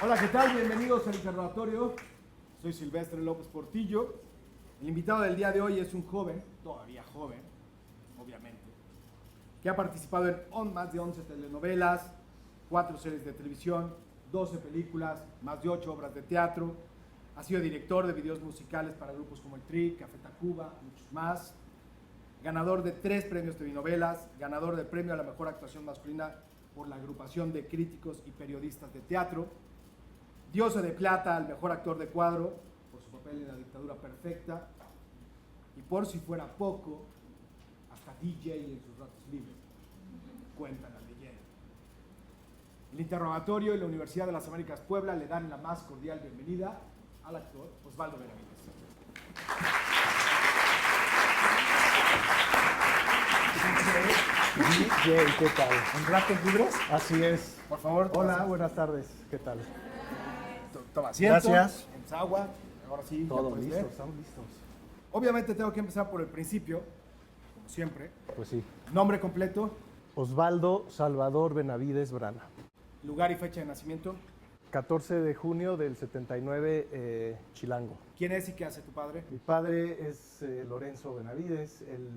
Hola, ¿qué tal? Bienvenidos al Interrogatorio. Soy Silvestre López Portillo. El invitado del día de hoy es un joven, todavía joven, obviamente, que ha participado en más de 11 telenovelas, 4 series de televisión, 12 películas, más de 8 obras de teatro. Ha sido director de videos musicales para grupos como El Tri, Café Tacuba, muchos más. Ganador de 3 premios de telenovelas, ganador del premio a la mejor actuación masculina por la agrupación de críticos y periodistas de teatro. Diosa de Plata al mejor actor de cuadro por su papel en La Dictadura Perfecta. Y por si fuera poco, hasta DJ en sus ratos libres. Cuentan la leyenda. El Interrogatorio y la Universidad de las Américas Puebla le dan la más cordial bienvenida al actor Osvaldo Benavides. ¿Qué tal? ¿En ratos libres? Así es. Por favor. Hola, buenas tardes. ¿Qué tal? Toma asiento. Gracias. En agua. Ahora sí. Todo listo, estamos listos. Obviamente tengo que empezar por el principio, como siempre. Pues sí. Nombre completo, Osvaldo Salvador Benavides Brana. lugar y fecha de nacimiento. 14 de junio del 79, Chilango. ¿Quién es y qué hace tu padre? Mi padre es Lorenzo Benavides. Él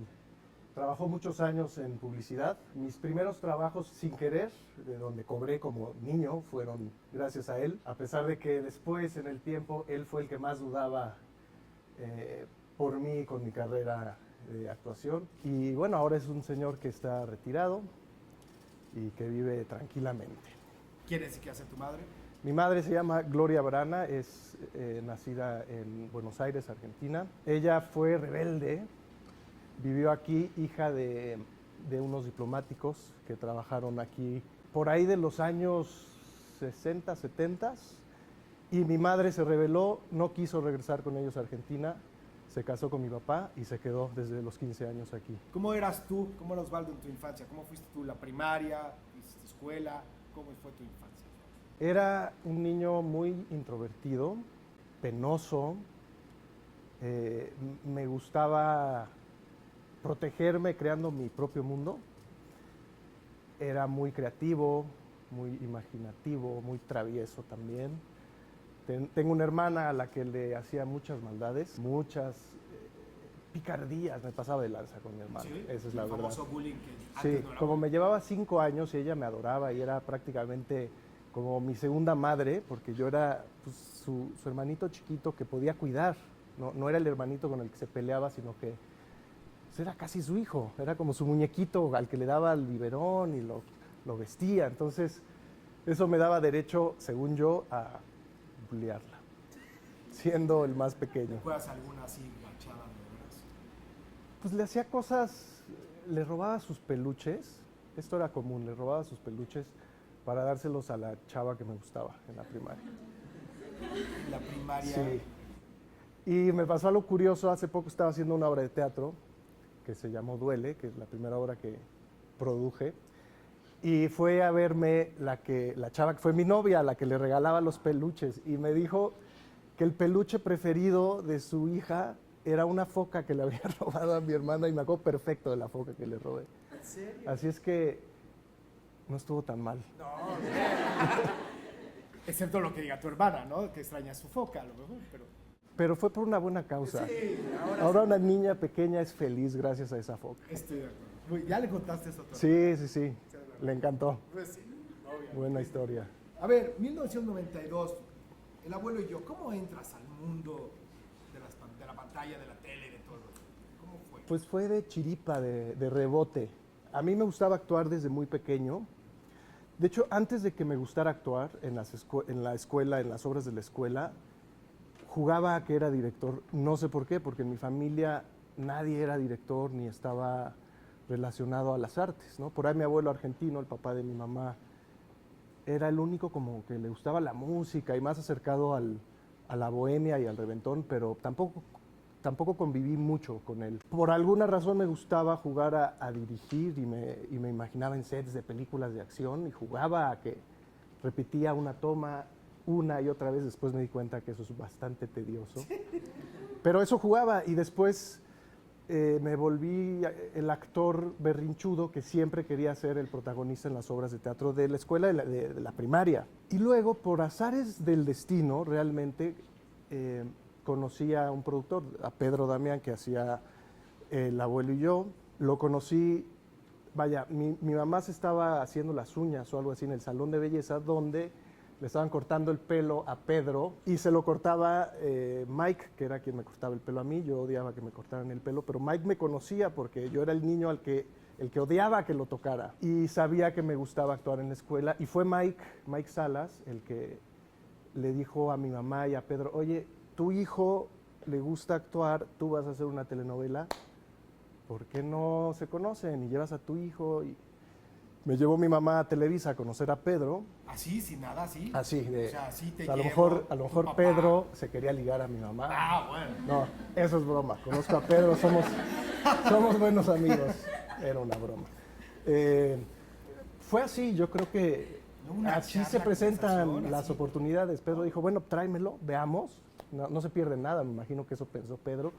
trabajó muchos años en publicidad. Mis primeros trabajos sin querer, de donde cobré como niño, fueron gracias a él. A pesar de que después, en el tiempo, él fue el que más dudaba por mí con mi carrera de actuación. Y bueno, ahora es un señor que está retirado y que vive tranquilamente. ¿Quién es y qué hace tu madre? Mi madre se llama Gloria Brana, es nacida en Buenos Aires, Argentina. Ella fue rebelde, vivió aquí, hija de unos diplomáticos que trabajaron aquí por ahí de los años 60, 70. Y mi madre se rebeló, no quiso regresar con ellos a Argentina, se casó con mi papá y se quedó desde los 15 años aquí. ¿Cómo eras tú? ¿Cómo era Osvaldo en tu infancia? ¿Cómo fuiste tú? ¿La primaria? ¿Hiciste escuela? ¿Cómo fue tu infancia? Era un niño muy introvertido, penoso, me gustaba protegerme creando mi propio mundo. Era muy creativo, muy imaginativo, muy travieso también. Tengo una hermana a la que le hacía muchas maldades, muchas picardías, me pasaba de lanza con mi hermana, ¿Sí? esa es la El verdad. famoso bullying que Sí, antes no era como bullying. me llevaba 5 años y ella me adoraba y era prácticamente como mi segunda madre, porque yo era pues, su hermanito chiquito que podía cuidar, no era el hermanito con el que se peleaba, sino que pues, era casi su hijo, era como su muñequito al que le daba el biberón y lo vestía, entonces eso me daba derecho, según yo, a bullearla, siendo el más pequeño. ¿Recuerdas alguna así guachada de veras? Pues le hacía cosas, le robaba sus peluches, esto era común, le robaba sus peluches para dárselos a la chava que me gustaba en la primaria. La primaria. Sí. Y me pasó algo curioso, hace poco estaba haciendo una obra de teatro que se llamó Duele, que es la primera obra que produje, y fue a verme la chava que fue mi novia, la que le regalaba los peluches, y me dijo que el peluche preferido de su hija era una foca que le había robado a mi hermana, y me acuerdo perfecto de la foca que le robé. ¿En serio? Así es que no estuvo tan mal. No, excepto lo que diga tu hermana, ¿no? Que extraña su foca, a lo mejor, pero... Pero fue por una buena causa. Sí, Ahora una niña pequeña es feliz gracias a esa foca. estoy de acuerdo. Uy, ya le contaste eso a tu Sí, sí, sí. Le encantó. Pues sí, obviamente. Buena historia. A ver, 1992, el abuelo y yo, ¿cómo entras al mundo de la pantalla, de la tele, de todo? ¿Cómo fue? Pues fue de chiripa, de rebote. A mí me gustaba actuar desde muy pequeño. De hecho, antes de que me gustara actuar en la escuela, en las obras de la escuela, jugaba a que era director. No sé por qué, porque en mi familia nadie era director ni estaba relacionado a las artes, ¿no? Por ahí mi abuelo argentino, el papá de mi mamá, era el único como que le gustaba la música y más acercado a la bohemia y al reventón, pero tampoco conviví mucho con él. Por alguna razón me gustaba jugar a dirigir y me imaginaba en sets de películas de acción y jugaba a que repetía una toma una y otra vez. Después me di cuenta que eso es bastante tedioso. Pero eso jugaba y después me volví el actor berrinchudo que siempre quería ser el protagonista en las obras de teatro de la escuela, de la primaria. Y luego, por azares del destino, realmente conocí a un productor, a Pedro Damián, que hacía El abuelo y yo. Lo conocí, vaya, mi mamá se estaba haciendo las uñas o algo así en el salón de belleza, donde le estaban cortando el pelo a Pedro y se lo cortaba Mike, que era quien me cortaba el pelo a mí. Yo odiaba que me cortaran el pelo, pero Mike me conocía porque yo era el niño el que odiaba que lo tocara y sabía que me gustaba actuar en la escuela. Y fue Mike Salas, el que le dijo a mi mamá y a Pedro, oye, tu hijo le gusta actuar, tú vas a hacer una telenovela, ¿por qué no se conocen y llevas a tu hijo? Y me llevó mi mamá a Televisa a conocer a Pedro. ¿Así, sin nada, así? Así, O sea, así te o sea, a lo llevo, mejor tu papá. Pedro se quería ligar a mi mamá. Ah, bueno. No, eso es broma. Conozco a Pedro, somos buenos amigos. Era una broma. Fue así, yo creo que Una así charla, se presentan conversación, las así. oportunidades. Pedro dijo, bueno, tráemelo, veamos. No se pierde nada, me imagino que eso pensó Pedro.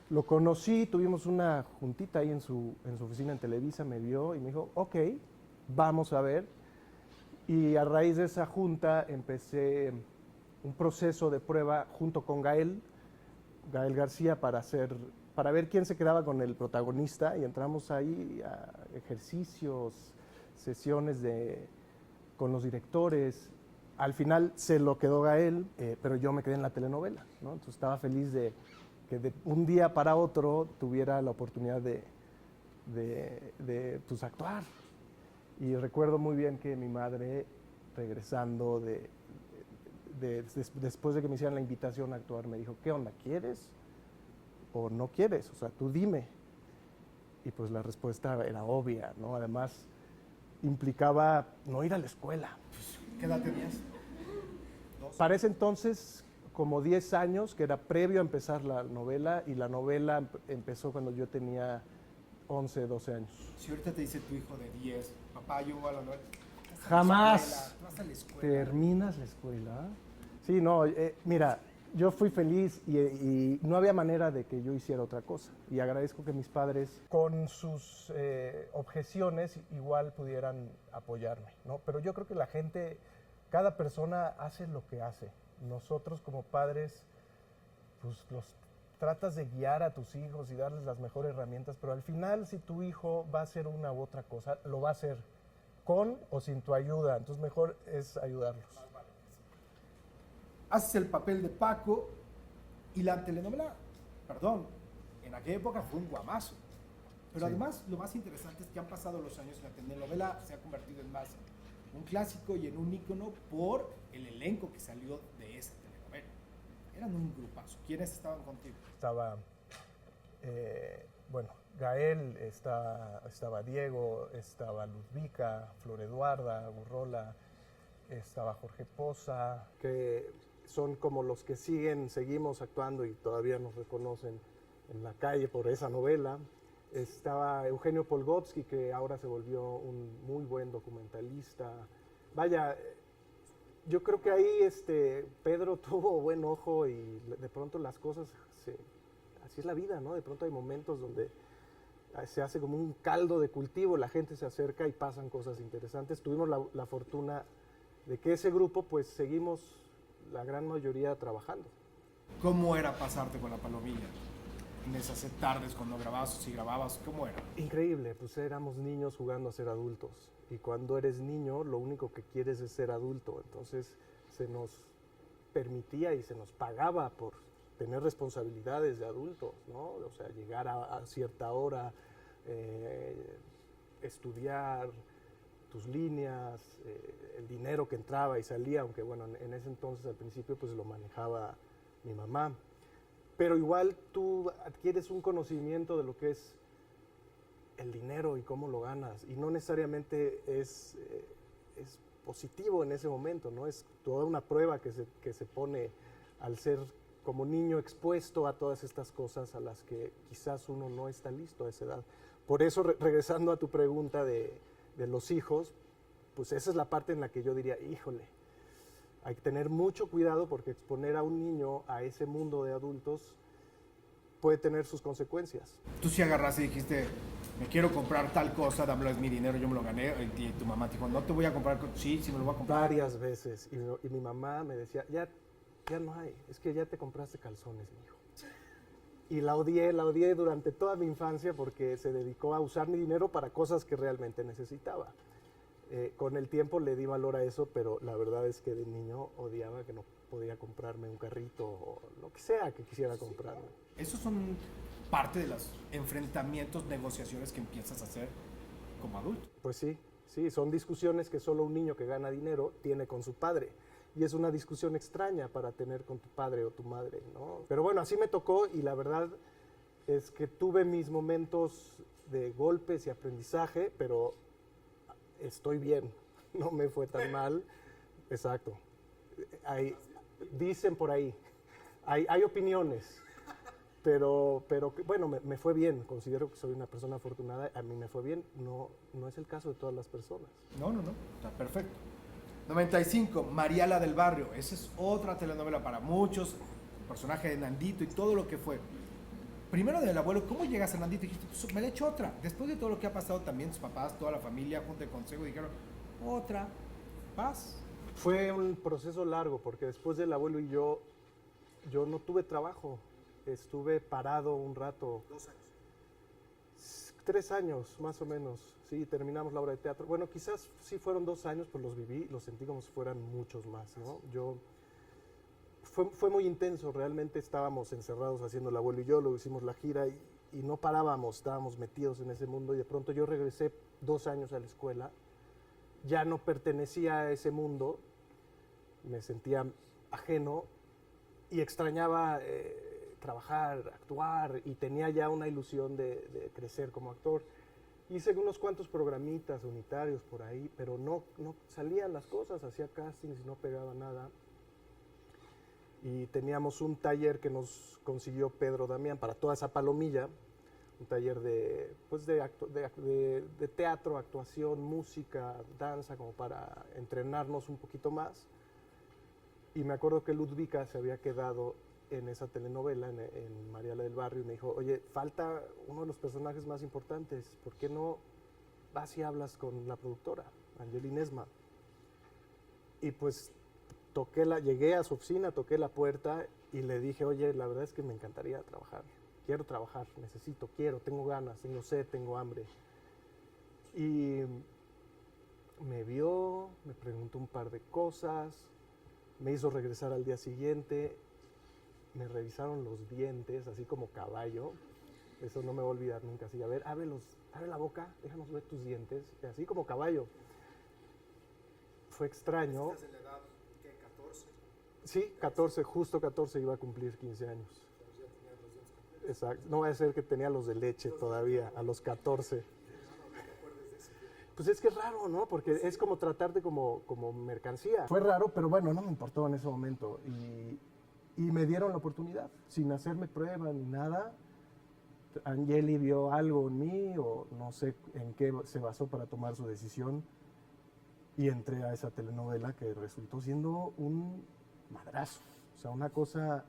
Lo conocí, tuvimos una juntita ahí en su oficina en Televisa, me vio y me dijo, ok, vamos a ver. Y a raíz de esa junta empecé un proceso de prueba junto con Gael García, para ver quién se quedaba con el protagonista, y entramos ahí a ejercicios, sesiones con los directores. Al final se lo quedó Gael, pero yo me quedé en la telenovela, ¿no? Entonces estaba feliz de que de un día para otro tuviera la oportunidad de pues, actuar. Y recuerdo muy bien que mi madre, regresando después de que me hicieran la invitación a actuar, me dijo, ¿qué onda? ¿Quieres o no quieres? O sea, tú dime. Y pues la respuesta era obvia, ¿no? Además, implicaba no ir a la escuela. ¿Qué edad tenías? Para ese entonces, como 10 años, que era previo a empezar la novela, y la novela empezó cuando yo tenía 11, 12 años. Si ahorita te dice tu hijo de 10, papá, yo voy a la novela. Jamás Vas a la escuela. terminas la escuela. Sí, no, mira, yo fui feliz y no había manera de que yo hiciera otra cosa. Y agradezco que mis padres, con sus objeciones, igual pudieran apoyarme, ¿no? Pero yo creo que la gente, cada persona hace lo que hace. Nosotros como padres, pues los tratas de guiar a tus hijos y darles las mejores herramientas, pero al final, si tu hijo va a hacer una u otra cosa, lo va a hacer con o sin tu ayuda. Entonces mejor es ayudarlos. Haces el papel de Paco y la telenovela, perdón, en aquella época fue un guamazo. Pero Sí. además lo más interesante es que han pasado los años y la telenovela se ha convertido en más un clásico y en un ícono por el elenco que salió de esa telenovela. Eran un grupazo. ¿Quiénes estaban contigo? Estaba, bueno, Gael, estaba Diego, estaba Ludvica, Flor Eduarda, Gurrola, estaba Jorge Poza, que son como los que seguimos actuando y todavía nos reconocen en la calle por esa novela. Estaba Eugenio Polgovsky, que ahora se volvió un muy buen documentalista. Vaya, yo creo que ahí Pedro tuvo buen ojo y de pronto las cosas, así es la vida, ¿no? De pronto hay momentos donde se hace como un caldo de cultivo, la gente se acerca y pasan cosas interesantes. Tuvimos la fortuna de que ese grupo, pues seguimos la gran mayoría trabajando. ¿Cómo era pasarte con la palomilla? En esas tardes cuando grababas o si grababas, ¿cómo era? Increíble, pues éramos niños jugando a ser adultos. Y cuando eres niño, lo único que quieres es ser adulto. Entonces se nos permitía y se nos pagaba por tener responsabilidades de adultos, ¿no? O sea, llegar a cierta hora, estudiar tus líneas, el dinero que entraba y salía, aunque bueno, en ese entonces al principio pues lo manejaba mi mamá. Pero igual tú adquieres un conocimiento de lo que es el dinero y cómo lo ganas, y no necesariamente es positivo en ese momento, ¿no? Es toda una prueba que se pone al ser como niño expuesto a todas estas cosas a las que quizás uno no está listo a esa edad. Por eso, regresando a tu pregunta de los hijos, pues esa es la parte en la que yo diría, híjole, hay que tener mucho cuidado porque exponer a un niño a ese mundo de adultos puede tener sus consecuencias. Tú sí agarraste y dijiste, me quiero comprar tal cosa, dámelo, es mi dinero, yo me lo gané. Y tu mamá te dijo, no te voy a comprar. Sí, sí me lo voy a comprar. Varias veces. Y mi mamá me decía, ya no hay, es que ya te compraste calzones, mijo. Y la odié durante toda mi infancia porque se dedicó a usar mi dinero para cosas que realmente necesitaba. Con el tiempo le di valor a eso, pero la verdad es que de niño odiaba que no podía comprarme un carrito o lo que sea que quisiera comprarme. Esos son parte de los enfrentamientos, negociaciones que empiezas a hacer como adulto. Pues sí, son discusiones que solo un niño que gana dinero tiene con su padre. Y es una discusión extraña para tener con tu padre o tu madre, ¿no? Pero bueno, así me tocó y la verdad es que tuve mis momentos de golpes y aprendizaje, pero estoy bien, no me fue tan mal. Exacto. Dicen por ahí, hay opiniones, pero bueno, me fue bien, considero que soy una persona afortunada, a mí me fue bien, no es el caso de todas las personas. No, está perfecto. 95, Mariala del Barrio, esa es otra telenovela para muchos, el personaje de Nandito y todo lo que fue. Primero del abuelo, ¿cómo llegas a Nandito? Y dijiste, pues, me le echo otra. Después de todo lo que ha pasado también, tus papás, toda la familia, junta de consejo, dijeron, otra, paz. Fue un proceso largo, porque después del abuelo y yo no tuve trabajo. Estuve parado un rato. 2 años. 3 años, más o menos. Sí, terminamos la obra de teatro. Bueno, quizás sí fueron 2 años, pues los viví, los sentí como si fueran muchos más, ¿no? Fue muy intenso, realmente estábamos encerrados haciendo el abuelo y yo, luego hicimos la gira y no parábamos, estábamos metidos en ese mundo y de pronto yo regresé 2 años a la escuela, ya no pertenecía a ese mundo, me sentía ajeno y extrañaba trabajar, actuar y tenía ya una ilusión de crecer como actor. Hice unos cuantos programitas unitarios por ahí, pero no salían las cosas, hacía castings y no pegaba nada. Y teníamos un taller que nos consiguió Pedro Damián para toda esa palomilla, un taller de teatro, actuación, música, danza, como para entrenarnos un poquito más. Y me acuerdo que Ludvika se había quedado en esa telenovela, en Mariala del Barrio, y me dijo, oye, falta uno de los personajes más importantes, ¿por qué no vas y hablas con la productora, Angeli Nesma? Y pues llegué a su oficina, toqué la puerta y le dije, oye, la verdad es que me encantaría trabajar, quiero trabajar, tengo ganas, tengo sed, tengo hambre. Y me vio, me preguntó un par de cosas, me hizo regresar al día siguiente, me revisaron los dientes, así como caballo, eso no me voy a olvidar nunca, así, a ver, abre la boca, déjanos ver tus dientes, así como caballo. Fue extraño. ¿Estás en la edad, qué, 14? Sí, 14, justo 14 iba a cumplir 15 años. Pero ya tenía los dientes completos. Exacto, no va a ser que tenía los de leche todavía, a los 14. Pues es que es raro, ¿no? Porque es como tratarte como mercancía. Fue raro, pero bueno, no me importó en ese momento. Y me dieron la oportunidad, sin hacerme prueba ni nada. Angeli vio algo en mí, o no sé en qué se basó para tomar su decisión. Y entré a esa telenovela que resultó siendo un madrazo. O sea, una cosa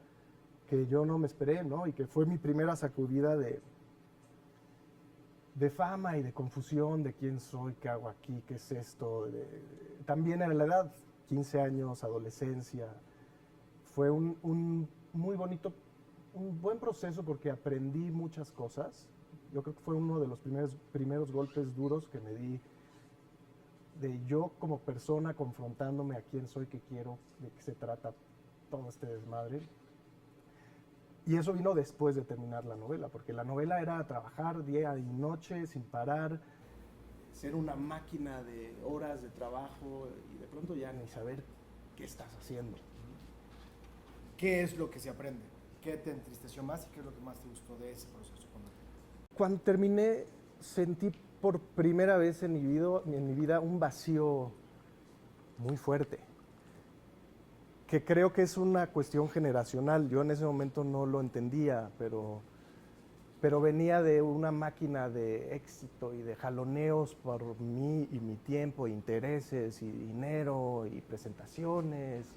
que yo no me esperé, ¿no? Y que fue mi primera sacudida de fama y de confusión de quién soy, qué hago aquí, qué es esto. También era la edad, 15 años, adolescencia. Fue un muy bonito, un buen proceso porque aprendí muchas cosas. Yo creo que fue uno de los primeros golpes duros que me di de yo como persona confrontándome a quién soy, qué quiero, de qué se trata todo este desmadre. Y eso vino después de terminar la novela, porque la novela era trabajar día y noche sin parar, ser una máquina de horas de trabajo y de pronto ya ni saber qué estás haciendo. ¿Qué es lo que se aprende? ¿Qué te entristeció más y qué es lo que más te gustó de ese proceso? Cuando terminé, sentí por primera vez en mi vida un vacío muy fuerte, que creo que es una cuestión generacional. Yo en ese momento no lo entendía, pero venía de una máquina de éxito y de jaloneos por mí y mi tiempo, intereses y dinero y presentaciones.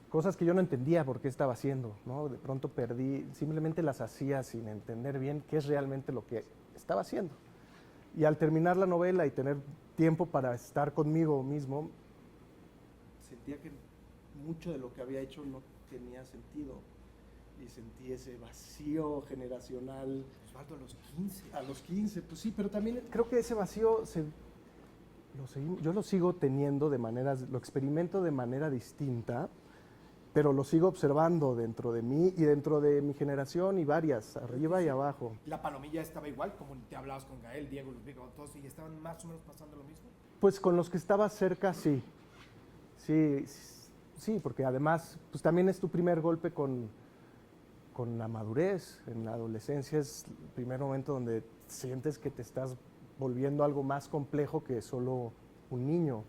cosas que yo no entendía por qué estaba haciendo, ¿no? De pronto perdí, simplemente las hacía sin entender bien qué es realmente lo que estaba haciendo. Y al terminar la novela y tener tiempo para estar conmigo mismo, sentía que mucho de lo que había hecho no tenía sentido. Y sentí ese vacío generacional. Osvaldo, a los 15. A los 15, pues sí, pero también creo que ese vacío yo lo sigo teniendo lo experimento de manera distinta, pero lo sigo observando dentro de mí y dentro de mi generación y varias, arriba y abajo. ¿La palomilla estaba igual? Como te hablabas con Gael, Diego, Ludwig, todos, y estaban más o menos pasando lo mismo. Pues con los que estaba cerca, sí. Sí, porque además, pues también es tu primer golpe con la madurez. En la adolescencia es el primer momento donde sientes que te estás volviendo algo más complejo que solo un niño.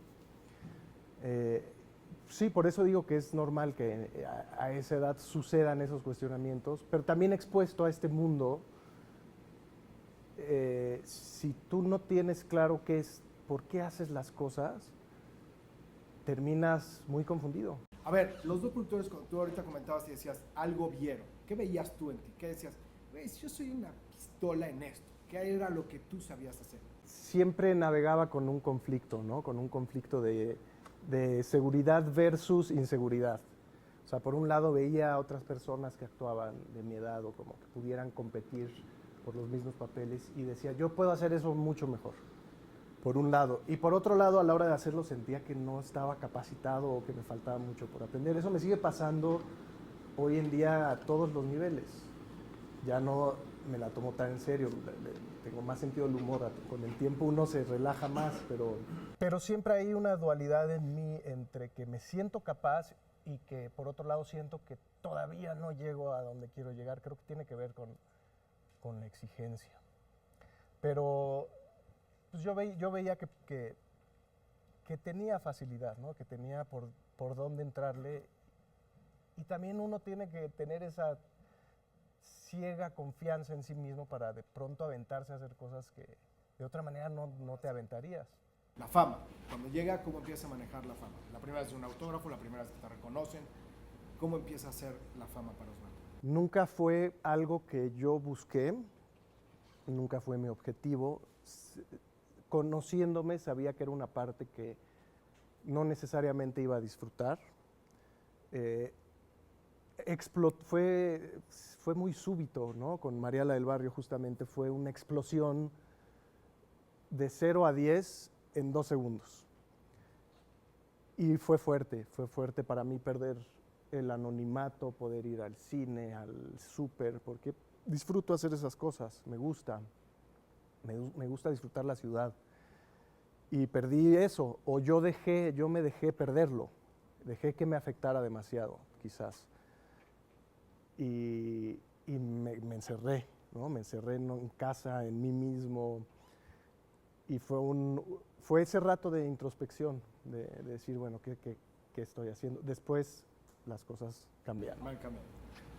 Sí, por eso digo que es normal que a esa edad sucedan esos cuestionamientos, pero también expuesto a este mundo, si tú no tienes claro por qué haces las cosas, terminas muy confundido. A ver, los dos productores, cuando tú ahorita comentabas y decías, algo vieron, ¿qué veías tú en ti? ¿Qué decías? Yo soy una pistola en esto. ¿Qué era lo que tú sabías hacer? Siempre navegaba con un conflicto, ¿no? Con un conflicto de seguridad versus inseguridad. O sea, por un lado veía a otras personas que actuaban de mi edad o como que pudieran competir por los mismos papeles y decía, yo puedo hacer eso mucho mejor, por un lado. Y por otro lado, a la hora de hacerlo sentía que no estaba capacitado o que me faltaba mucho por aprender. Eso me sigue pasando hoy en día a todos los niveles. Ya no me la tomo tan en serio, tengo más sentido del humor, con el tiempo uno se relaja más, pero siempre hay una dualidad en mí entre que me siento capaz y que por otro lado siento que todavía no llego a donde quiero llegar. Creo que tiene que ver con la exigencia. Pero pues yo veía que tenía facilidad, ¿no? Que tenía por dónde entrarle, y también uno tiene que tener esa ciega confianza en sí mismo para de pronto aventarse a hacer cosas que de otra manera no te aventarías. La fama. Cuando llega, ¿cómo empiezas a manejar la fama? La primera vez es un autógrafo, la primera vez que te reconocen. ¿Cómo empieza a ser la fama para Osvaldo? Nunca fue algo que yo busqué, nunca fue mi objetivo. Conociéndome, sabía que era una parte que no necesariamente iba a disfrutar. Fue muy súbito, ¿no? Con Mariala del Barrio justamente fue una explosión de 0 a 10 en 2 segundos. Y fue fuerte para mí perder el anonimato, poder ir al cine, al súper, porque disfruto hacer esas cosas, me gusta disfrutar la ciudad. Y perdí eso, o yo me dejé perderlo, dejé que me afectara demasiado, quizás. Y me encerré, ¿no? Me encerré en casa, en mí mismo, y fue ese rato de introspección, de decir, bueno, ¿qué estoy haciendo? Después las cosas cambiaron. Van cambiando.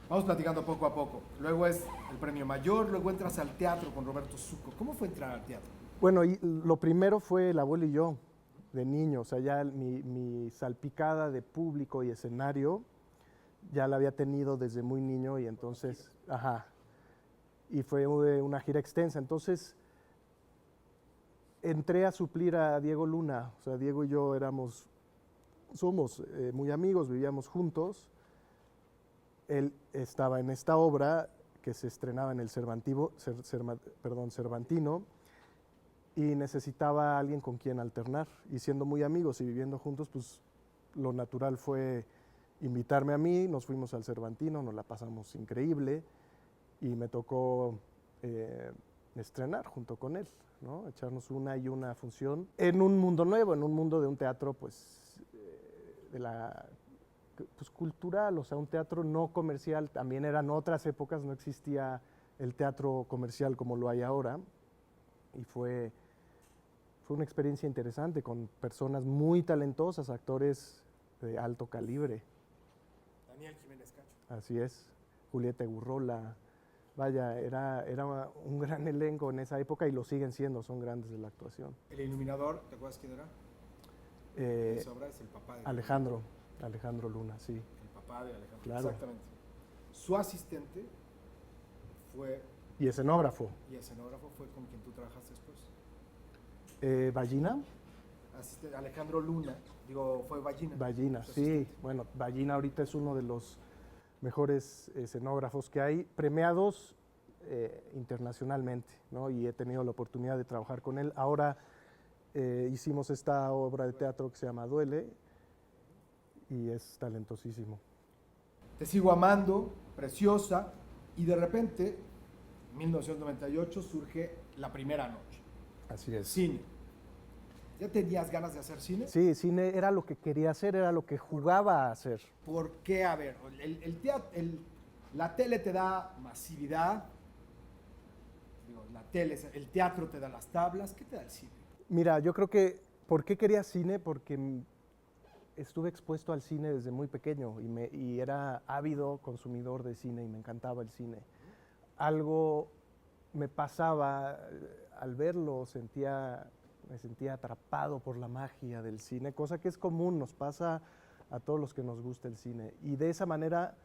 Vamos platicando poco a poco. Luego es el premio mayor, luego entras al teatro con Roberto Zucco. ¿Cómo fue entrar al teatro? Bueno, y lo primero fue El abuelo y yo, de niño. O sea, ya mi salpicada de público y escenario ya la había tenido desde muy niño, y entonces, y fue una gira extensa. Entonces, entré a suplir a Diego Luna. O sea, Diego y yo somos muy amigos, vivíamos juntos. Él estaba en esta obra que se estrenaba en el Cervantino, y necesitaba a alguien con quien alternar. Y siendo muy amigos y viviendo juntos, pues lo natural fue invitarme a mí. Nos fuimos al Cervantino, nos la pasamos increíble, y me tocó estrenar junto con él, ¿no? Echarnos una y una función en un mundo nuevo, en un mundo de un teatro, pues, cultural, o sea, un teatro no comercial. También eran otras épocas, no existía el teatro comercial como lo hay ahora, y fue una experiencia interesante con personas muy talentosas, actores de alto calibre. Daniel Jiménez Cacho. Así es, Julieta Gurrola. Vaya, era un gran elenco en esa época, y lo siguen siendo, son grandes de la actuación. El iluminador, ¿te acuerdas quién era? Esa obra es el papá de Alejandro Luna, sí. El papá de Alejandro. Claro. Exactamente. Su asistente fue, Y escenógrafo. y escenógrafo fue con quien tú trabajaste después. Ballina. Alejandro Luna, fue Ballina. Ballina, su sí. asistente. Bueno, Ballina ahorita es uno de los mejores escenógrafos que hay, premiados internacionalmente, ¿no? Y he tenido la oportunidad de trabajar con él. Ahora hicimos esta obra de teatro que se llama Duele y es talentosísimo. Te sigo amando, preciosa, y de repente, en 1998, surge La Primera Noche. Así es. Cine. ¿Ya tenías ganas de hacer cine? Sí, cine era lo que quería hacer, era lo que jugaba a hacer. ¿Por qué? A ver, la tele te da masividad, el teatro te da las tablas, ¿qué te da el cine? Mira, yo creo que, ¿por qué quería cine? Porque estuve expuesto al cine desde muy pequeño y era ávido consumidor de cine y me encantaba el cine. Algo me pasaba al verlo, me sentía atrapado por la magia del cine, cosa que es común, nos pasa a todos los que nos gusta el cine. Y de esa manera,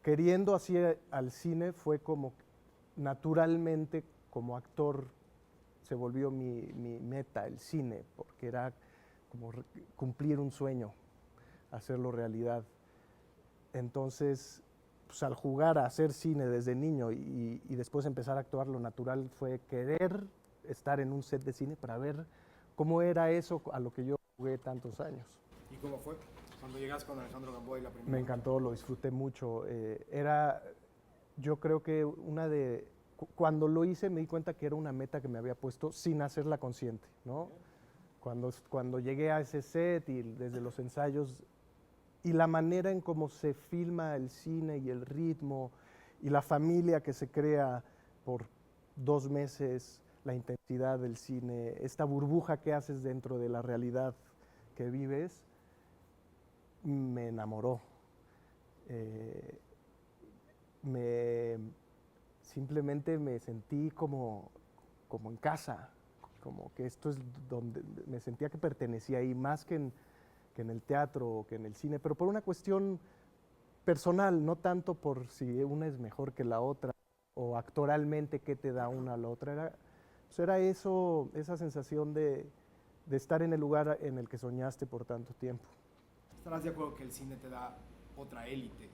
queriendo así al cine, fue como naturalmente como actor se volvió mi meta, el cine, porque era como cumplir un sueño, hacerlo realidad. Entonces, pues, al jugar a hacer cine desde niño y después empezar a actuar, lo natural fue querer estar en un set de cine para ver cómo era eso a lo que yo jugué tantos años. ¿Y cómo fue cuando llegaste con Alejandro Gamboa la primera? Me encantó, lo disfruté mucho. Yo creo que cuando lo hice me di cuenta que era una meta que me había puesto sin hacerla consciente, ¿no? Cuando llegué a ese set y desde los ensayos y la manera en cómo se filma el cine y el ritmo y la familia que se crea por 2 meses, la intensidad del cine, esta burbuja que haces dentro de la realidad que vives, me enamoró. Simplemente me sentí como en casa, como que esto es donde me sentía que pertenecía ahí, más que en el teatro o que en el cine, pero por una cuestión personal, no tanto por si una es mejor que la otra o actoralmente qué te da una a la otra. Era eso, esa sensación de estar en el lugar en el que soñaste por tanto tiempo. ¿Estarás de acuerdo que el cine te da otra élite?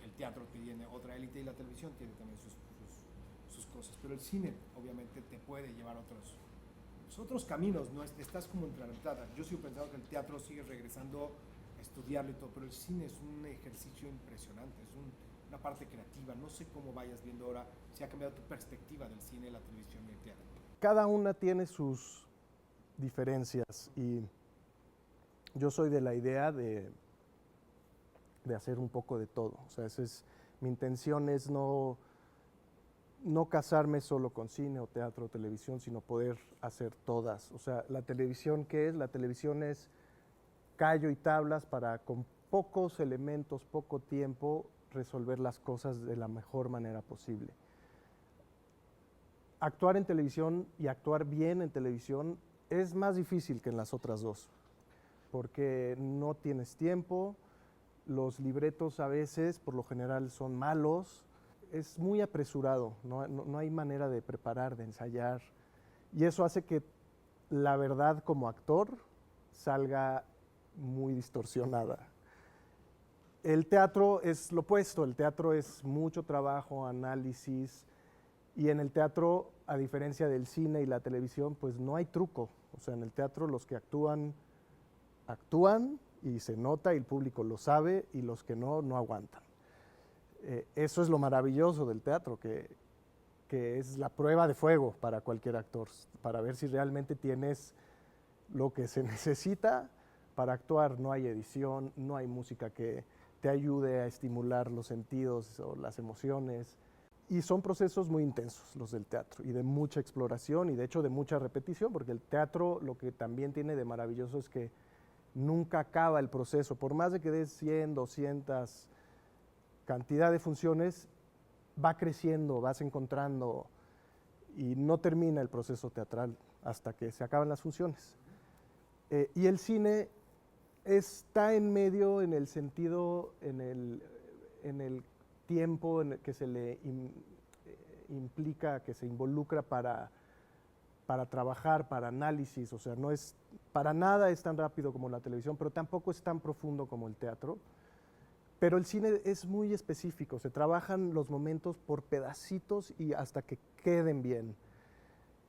El teatro tiene otra élite y la televisión tiene también sus cosas, pero el cine obviamente te puede llevar otros caminos, no estás como entre la mitad. Yo sigo pensando que el teatro sigue regresando a estudiarlo y todo, pero el cine es un ejercicio impresionante, es una parte creativa. No sé cómo vayas viendo ahora, si ha cambiado tu perspectiva del cine, la televisión y el teatro. Cada una tiene sus diferencias y yo soy de la idea de hacer un poco de todo. O sea, mi intención es no casarme solo con cine o teatro o televisión, sino poder hacer todas. O sea, la televisión, ¿qué es? La televisión es callo y tablas para con pocos elementos, poco tiempo, resolver las cosas de la mejor manera posible. Actuar en televisión y actuar bien en televisión es más difícil que en las otras dos, porque no tienes tiempo, los libretos a veces, por lo general, son malos, es muy apresurado, no hay manera de preparar, de ensayar, y eso hace que la verdad como actor salga muy distorsionada. El teatro es lo opuesto, el teatro es mucho trabajo, análisis, y en el teatro, a diferencia del cine y la televisión, pues no hay truco. O sea, en el teatro los que actúan y se nota y el público lo sabe, y los que no aguantan. Eso es lo maravilloso del teatro, que es la prueba de fuego para cualquier actor, para ver si realmente tienes lo que se necesita para actuar. No hay edición, no hay música que te ayude a estimular los sentidos o las emociones. Y son procesos muy intensos los del teatro y de mucha exploración y de hecho de mucha repetición, porque el teatro lo que también tiene de maravilloso es que nunca acaba el proceso. Por más de que des 100, 200 cantidad de funciones, va creciendo, vas encontrando y no termina el proceso teatral hasta que se acaban las funciones. Y el cine Está en medio en el sentido, en el tiempo en el que se le implica, que se involucra para trabajar, para análisis, o sea, no es, para nada es tan rápido como la televisión, pero tampoco es tan profundo como el teatro. Pero el cine es muy específico, se trabajan los momentos por pedacitos y hasta que queden bien.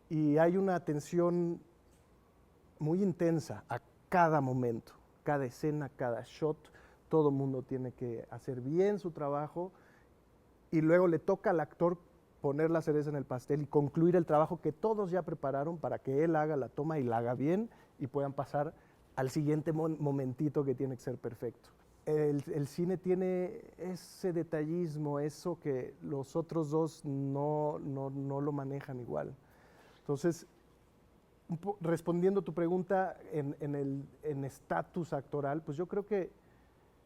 Y hay una atención muy intensa a cada momento, cada escena, cada shot. Todo el mundo tiene que hacer bien su trabajo y luego le toca al actor poner la cereza en el pastel y concluir el trabajo que todos ya prepararon para que él haga la toma y la haga bien y puedan pasar al siguiente momentito que tiene que ser perfecto. El cine tiene ese detallismo, eso que los otros dos no lo manejan igual. Entonces, respondiendo a tu pregunta en estatus actoral, pues yo creo que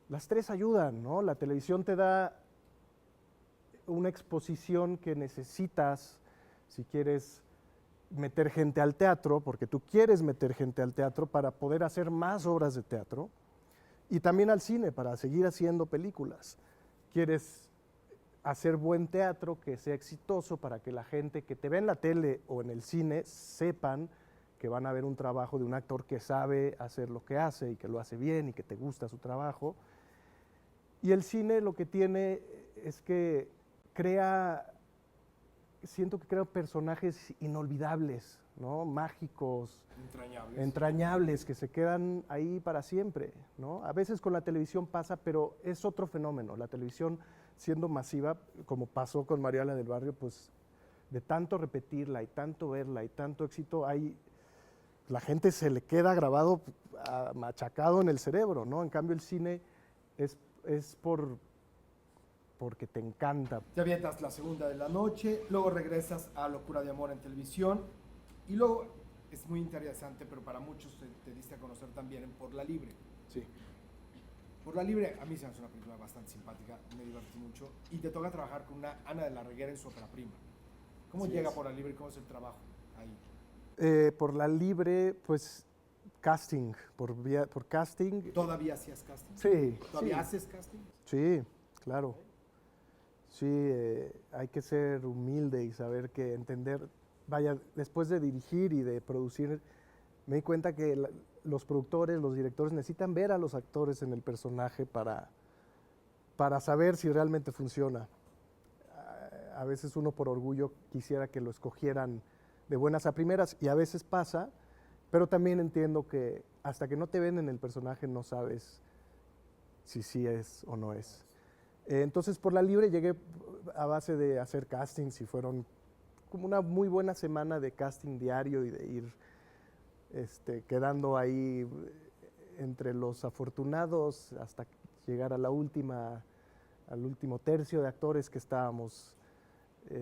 las tres ayudan, ¿no? La televisión te da una exposición que necesitas si quieres meter gente al teatro, porque tú quieres meter gente al teatro para poder hacer más obras de teatro, y también al cine para seguir haciendo películas. Quieres hacer buen teatro que sea exitoso para que la gente que te ve en la tele o en el cine sepan que van a ver un trabajo de un actor que sabe hacer lo que hace y que lo hace bien y que te gusta su trabajo. Y el cine lo que tiene es que siento que crea personajes inolvidables, ¿no? Mágicos, entrañables, que se quedan ahí para siempre, ¿no? A veces con la televisión pasa, pero es otro fenómeno. La televisión, siendo masiva, como pasó con Mariala del Barrio, pues de tanto repetirla y tanto verla y tanto éxito, la gente se le queda grabado, machacado en el cerebro, ¿no? En cambio el cine es porque te encanta. Te avientas la segunda de la noche, luego regresas a Locura de Amor en televisión y luego es muy interesante, pero para muchos te diste a conocer también en Por la Libre. Sí. Por la Libre a mí se me hace una película bastante simpática, me divertí mucho y te toca trabajar con una Ana de la Reguera en su ópera prima. ¿Cómo llega Por la Libre y cómo es el trabajo ahí? Por la Libre, pues casting, por casting. ¿Todavía hacías casting? Sí. ¿Todavía haces casting? Sí, claro. Sí, hay que ser humilde y saber que entender, vaya, después de dirigir y de producir, me di cuenta que los productores, los directores necesitan ver a los actores en el personaje para saber si realmente funciona. A veces uno por orgullo quisiera que lo escogieran de buenas a primeras y a veces pasa, pero también entiendo que hasta que no te ven en el personaje no sabes si sí es o no es. Entonces por la Libre llegué a base de hacer castings y fueron como una muy buena semana de casting diario y de ir quedando ahí entre los afortunados hasta llegar a al último tercio de actores que estábamos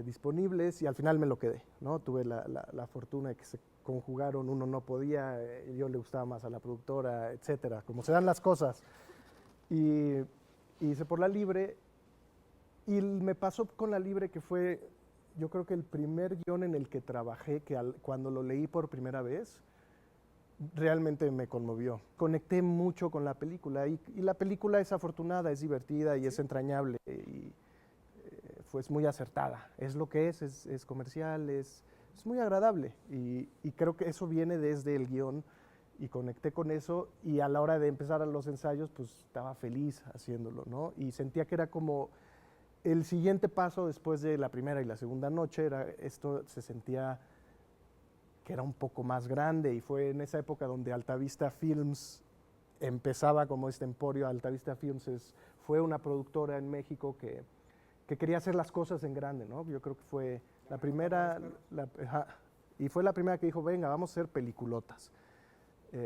disponibles y al final me lo quedé, ¿no? Tuve la fortuna de que se conjugaron, uno no podía, yo le gustaba más a la productora, etcétera, como se dan las cosas. Y hice Por la Libre y me pasó con la Libre que fue, yo creo que el primer guión en el que trabajé, que cuando lo leí por primera vez, realmente me conmovió. Conecté mucho con la película y la película es afortunada, es divertida y es entrañable y fue muy acertada. Es lo que es comercial, es muy agradable y creo que eso viene desde el guión y conecté con eso y a la hora de empezar a los ensayos pues estaba feliz haciéndolo, ¿no? Y sentía que era como el siguiente paso después de la primera y la segunda noche, esto se sentía que era un poco más grande y fue en esa época donde Altavista Films empezaba como este emporio. Altavista Films fue una productora en México que quería hacer las cosas en grande, ¿no? Yo creo que fue la primera, y fue la primera que dijo, venga, vamos a hacer peliculotas.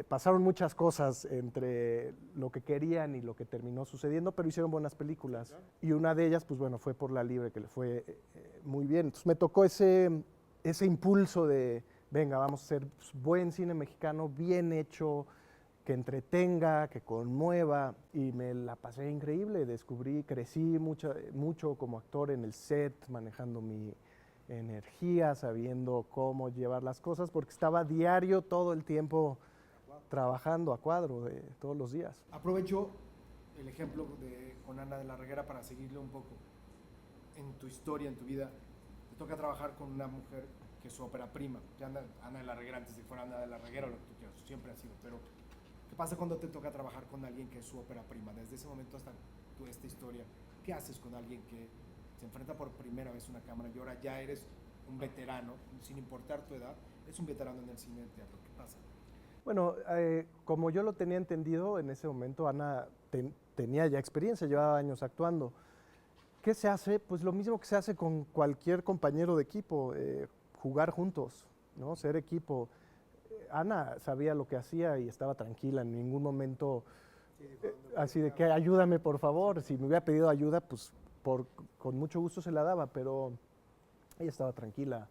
Pasaron muchas cosas entre lo que querían y lo que terminó sucediendo, pero hicieron buenas películas. Y una de ellas, pues bueno, fue Por la Libre, que le fue muy bien. Entonces me tocó ese impulso de, venga, vamos a hacer buen cine mexicano, bien hecho, que entretenga, que conmueva, y me la pasé increíble. Crecí mucho como actor en el set, manejando mi energía, sabiendo cómo llevar las cosas, porque estaba diario, todo el tiempo, trabajando a cuadro todos los días. Aprovecho el ejemplo con Ana de la Reguera para seguirle un poco. En tu historia, en tu vida, te toca trabajar con una mujer que es su ópera prima. Ya Ana de la Reguera, antes de que fuera Ana de la Reguera o lo que tú quieras, siempre ha sido. Pero, ¿qué pasa cuando te toca trabajar con alguien que es su ópera prima? Desde ese momento hasta esta historia, ¿qué haces con alguien que se enfrenta por primera vez a una cámara y ahora ya eres un veterano, sin importar tu edad, es un veterano en el cine y el teatro? ¿Qué pasa? Bueno, como yo lo tenía entendido, en ese momento Ana tenía ya experiencia, llevaba años actuando. ¿Qué se hace? Pues lo mismo que se hace con cualquier compañero de equipo, jugar juntos, ¿no? Ser equipo. Ana sabía lo que hacía y estaba tranquila, en ningún momento así de que ayúdame por favor. Si me hubiera pedido ayuda, pues con mucho gusto se la daba, pero ella estaba tranquila.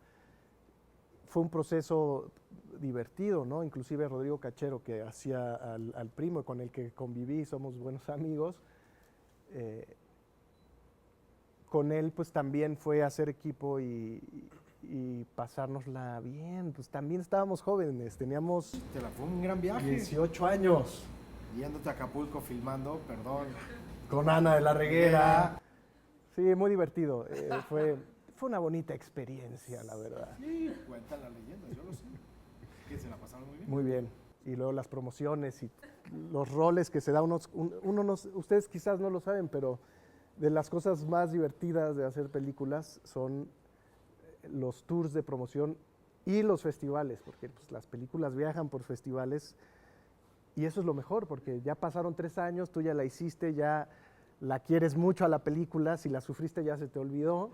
Fue un proceso divertido, ¿no? Inclusive Rodrigo Cachero, que hacía al primo con el que conviví, somos buenos amigos, con él pues también fue hacer equipo y pasárnosla bien. Pues también estábamos jóvenes, teníamos Fue un gran viaje. 18 años. Yéndote a Acapulco filmando, perdón. Con Ana de la Reguera. Sí, muy divertido. Fue una bonita experiencia, la verdad. Sí, cuentan las leyendas, yo lo sé. Que se la pasaron muy bien. Muy bien. Y luego las promociones y los roles que se da ustedes quizás no lo saben, pero de las cosas más divertidas de hacer películas son los tours de promoción y los festivales, porque pues, las películas viajan por festivales y eso es lo mejor, porque ya pasaron 3 años, tú ya la hiciste, ya la quieres mucho a la película, si la sufriste ya se te olvidó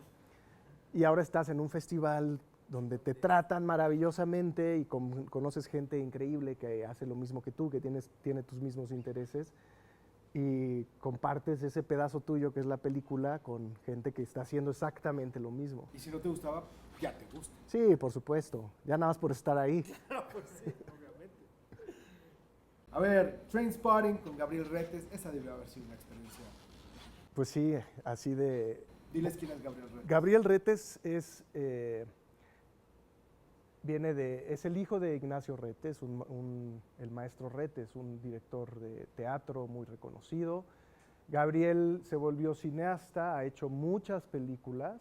y ahora estás en un festival donde te tratan maravillosamente y conoces gente increíble que hace lo mismo que tú, que tiene tus mismos intereses y compartes ese pedazo tuyo que es la película con gente que está haciendo exactamente lo mismo. Y si no te gustaba, ya te gusta. Sí, por supuesto, ya nada más por estar ahí. Pues sí, obviamente. A ver, Trainspotting con Gabriel Retes, esa debió haber sido una experiencia. Pues sí, así de... Diles quién es Gabriel Retes. Gabriel Retes es el hijo de Ignacio Retes, el maestro Retes, un director de teatro muy reconocido. Gabriel se volvió cineasta, ha hecho muchas películas,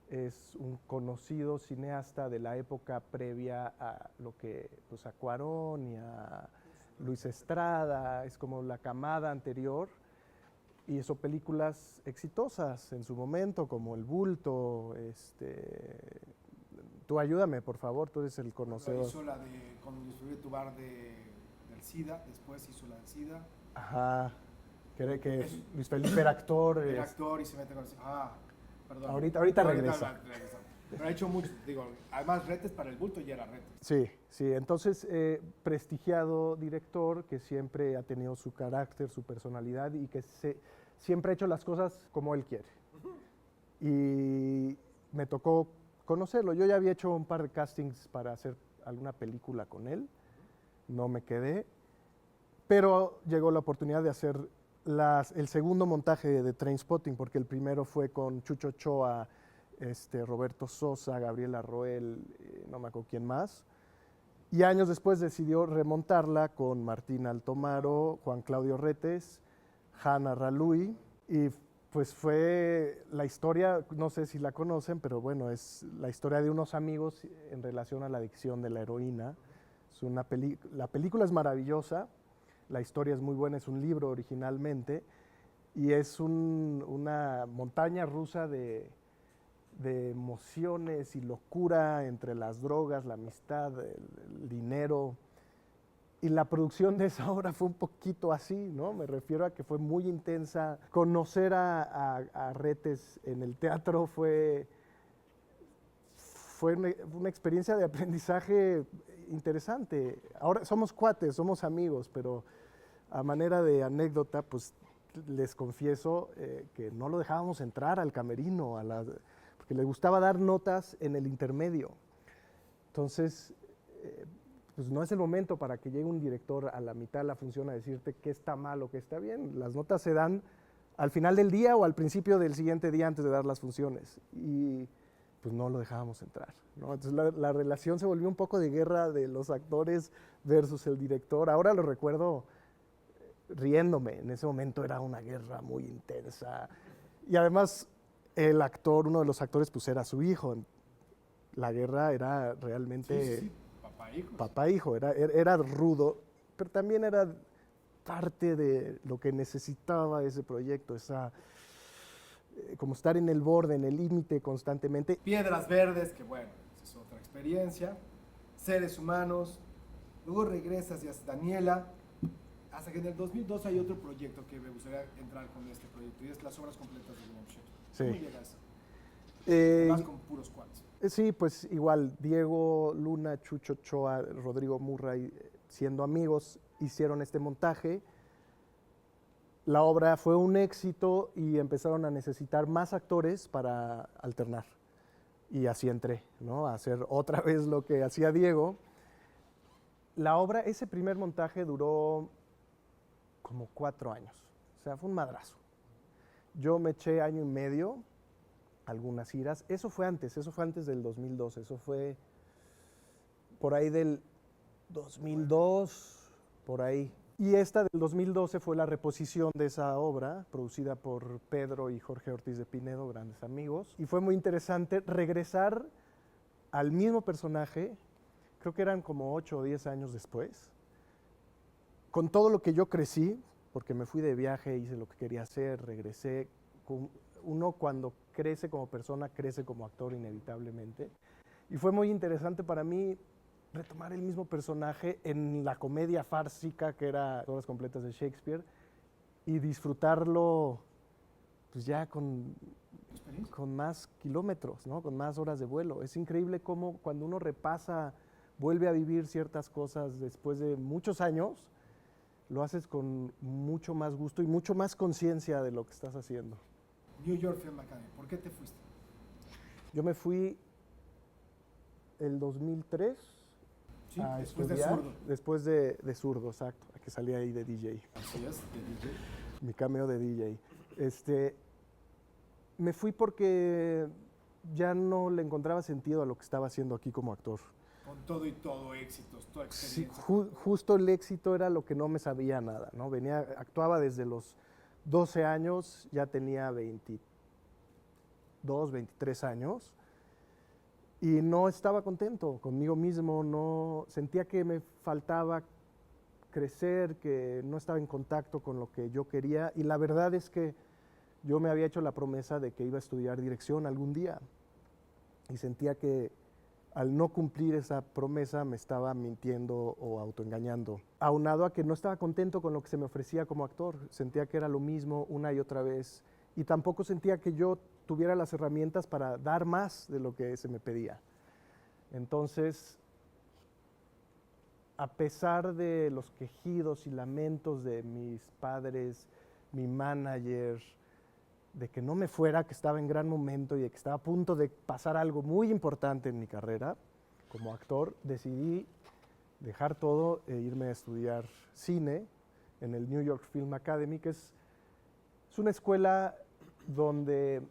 es un conocido cineasta de la época previa a lo que, pues a Cuarón y a Luis Estrada, es como la camada anterior. Y hizo películas exitosas en su momento, como El Bulto, Tú ayúdame, por favor, tú eres el conocedor. Hizo la de cuando distribuye tu bar del SIDA, después hizo la del SIDA. Ajá, que Luis Felipe era actor. Era actor y se mete con el... perdón. Ahorita regresa. Pero ha hecho mucho, además Retes para El Bulto ya era Retes. Sí, entonces prestigiado director que siempre ha tenido su carácter, su personalidad y que siempre ha hecho las cosas como él quiere. Y me tocó conocerlo. Yo ya había hecho un par de castings para hacer alguna película con él, no me quedé, pero llegó la oportunidad de hacer el segundo montaje de Trainspotting, porque el primero fue con Chucho Ochoa, Roberto Sosa, Gabriela Roel, no me acuerdo quién más. Y años después decidió remontarla con Martín Altomaro, Juan Claudio Retes, Hanna Ralui, y pues fue la historia, no sé si la conocen, pero bueno, es la historia de unos amigos en relación a la adicción de la heroína. La película es maravillosa, la historia es muy buena, es un libro originalmente, y es una montaña rusa de emociones y locura entre las drogas, la amistad, el dinero. Y la producción de esa obra fue un poquito así, ¿no? Me refiero a que fue muy intensa. Conocer a Retes en el teatro fue una experiencia de aprendizaje interesante. Ahora somos cuates, somos amigos, pero a manera de anécdota, pues les confieso que no lo dejábamos entrar al camerino, porque le gustaba dar notas en el intermedio. Entonces, pues no es el momento para que llegue un director a la mitad de la función a decirte qué está mal o qué está bien. Las notas se dan al final del día o al principio del siguiente día antes de dar las funciones. Y pues no lo dejábamos entrar, ¿no? Entonces la relación se volvió un poco de guerra de los actores versus el director. Ahora lo recuerdo riéndome, en ese momento era una guerra muy intensa. Y además el actor, uno de los actores, pues era su hijo. La guerra era realmente Sí, papá e hijo. papá-hijo, era rudo, pero también era parte de lo que necesitaba ese proyecto, como estar en el borde, en el límite constantemente. Piedras Verdes, que bueno, esa es otra experiencia. Seres Humanos. Luego regresas y haces Daniela. Hasta que en el 2002 hay otro proyecto que me gustaría entrar con este proyecto y es las obras completas de William Shakespeare. Sí. ¿Cómo llegas? Eh, Vas con puros cuates. sí, pues igual, Diego Luna, Chucho Ochoa, Rodrigo Murray, siendo amigos, hicieron este montaje. La obra fue un éxito y empezaron a necesitar más actores para alternar. Y así entré, ¿no? A hacer otra vez lo que hacía Diego. La obra, ese primer montaje duró como 4 años. O sea, fue un madrazo. Yo me eché año y medio, algunas iras. Eso fue antes del 2012. Eso fue por ahí del 2002, por ahí. Y esta del 2012 fue la reposición de esa obra, producida por Pedro y Jorge Ortiz de Pinedo, grandes amigos. Y fue muy interesante regresar al mismo personaje, creo que eran como 8 o 10 años después, con todo lo que yo crecí, porque me fui de viaje, hice lo que quería hacer, regresé. Uno cuando crece como persona, crece como actor inevitablemente. Y fue muy interesante para mí retomar el mismo personaje en la comedia fársica que era Obras Completas de Shakespeare y disfrutarlo pues ya con más kilómetros, ¿no? Con más horas de vuelo. Es increíble cómo cuando uno repasa, vuelve a vivir ciertas cosas después de muchos años, lo haces con mucho más gusto y mucho más conciencia de lo que estás haciendo. New York Film Academy, ¿por qué te fuiste? Yo me fui el 2003 Sí, a después de estudiar, Zurdo. después de Zurdo, exacto, que salí ahí de DJ, Así es, de DJ. mi cameo de DJ. Me fui porque ya no le encontraba sentido a lo que estaba haciendo aquí como actor. Con todo y todo, éxitos, toda Sí, experiencia. justo el éxito era lo que no me sabía nada, ¿no? Actuaba desde los 12 años, ya tenía 22, 23 años y no estaba contento conmigo mismo, no sentía que me faltaba crecer, que no estaba en contacto con lo que yo quería y la verdad es que yo me había hecho la promesa de que iba a estudiar dirección algún día y sentía que al no cumplir esa promesa me estaba mintiendo o autoengañando. Aunado a que no estaba contento con lo que se me ofrecía como actor, sentía que era lo mismo una y otra vez y tampoco sentía que yo tuviera las herramientas para dar más de lo que se me pedía. Entonces, a pesar de los quejidos y lamentos de mis padres, mi manager, de que no me fuera, que estaba en gran momento y de que estaba a punto de pasar algo muy importante en mi carrera como actor, decidí dejar todo e irme a estudiar cine en el New York Film Academy, que es una escuela donde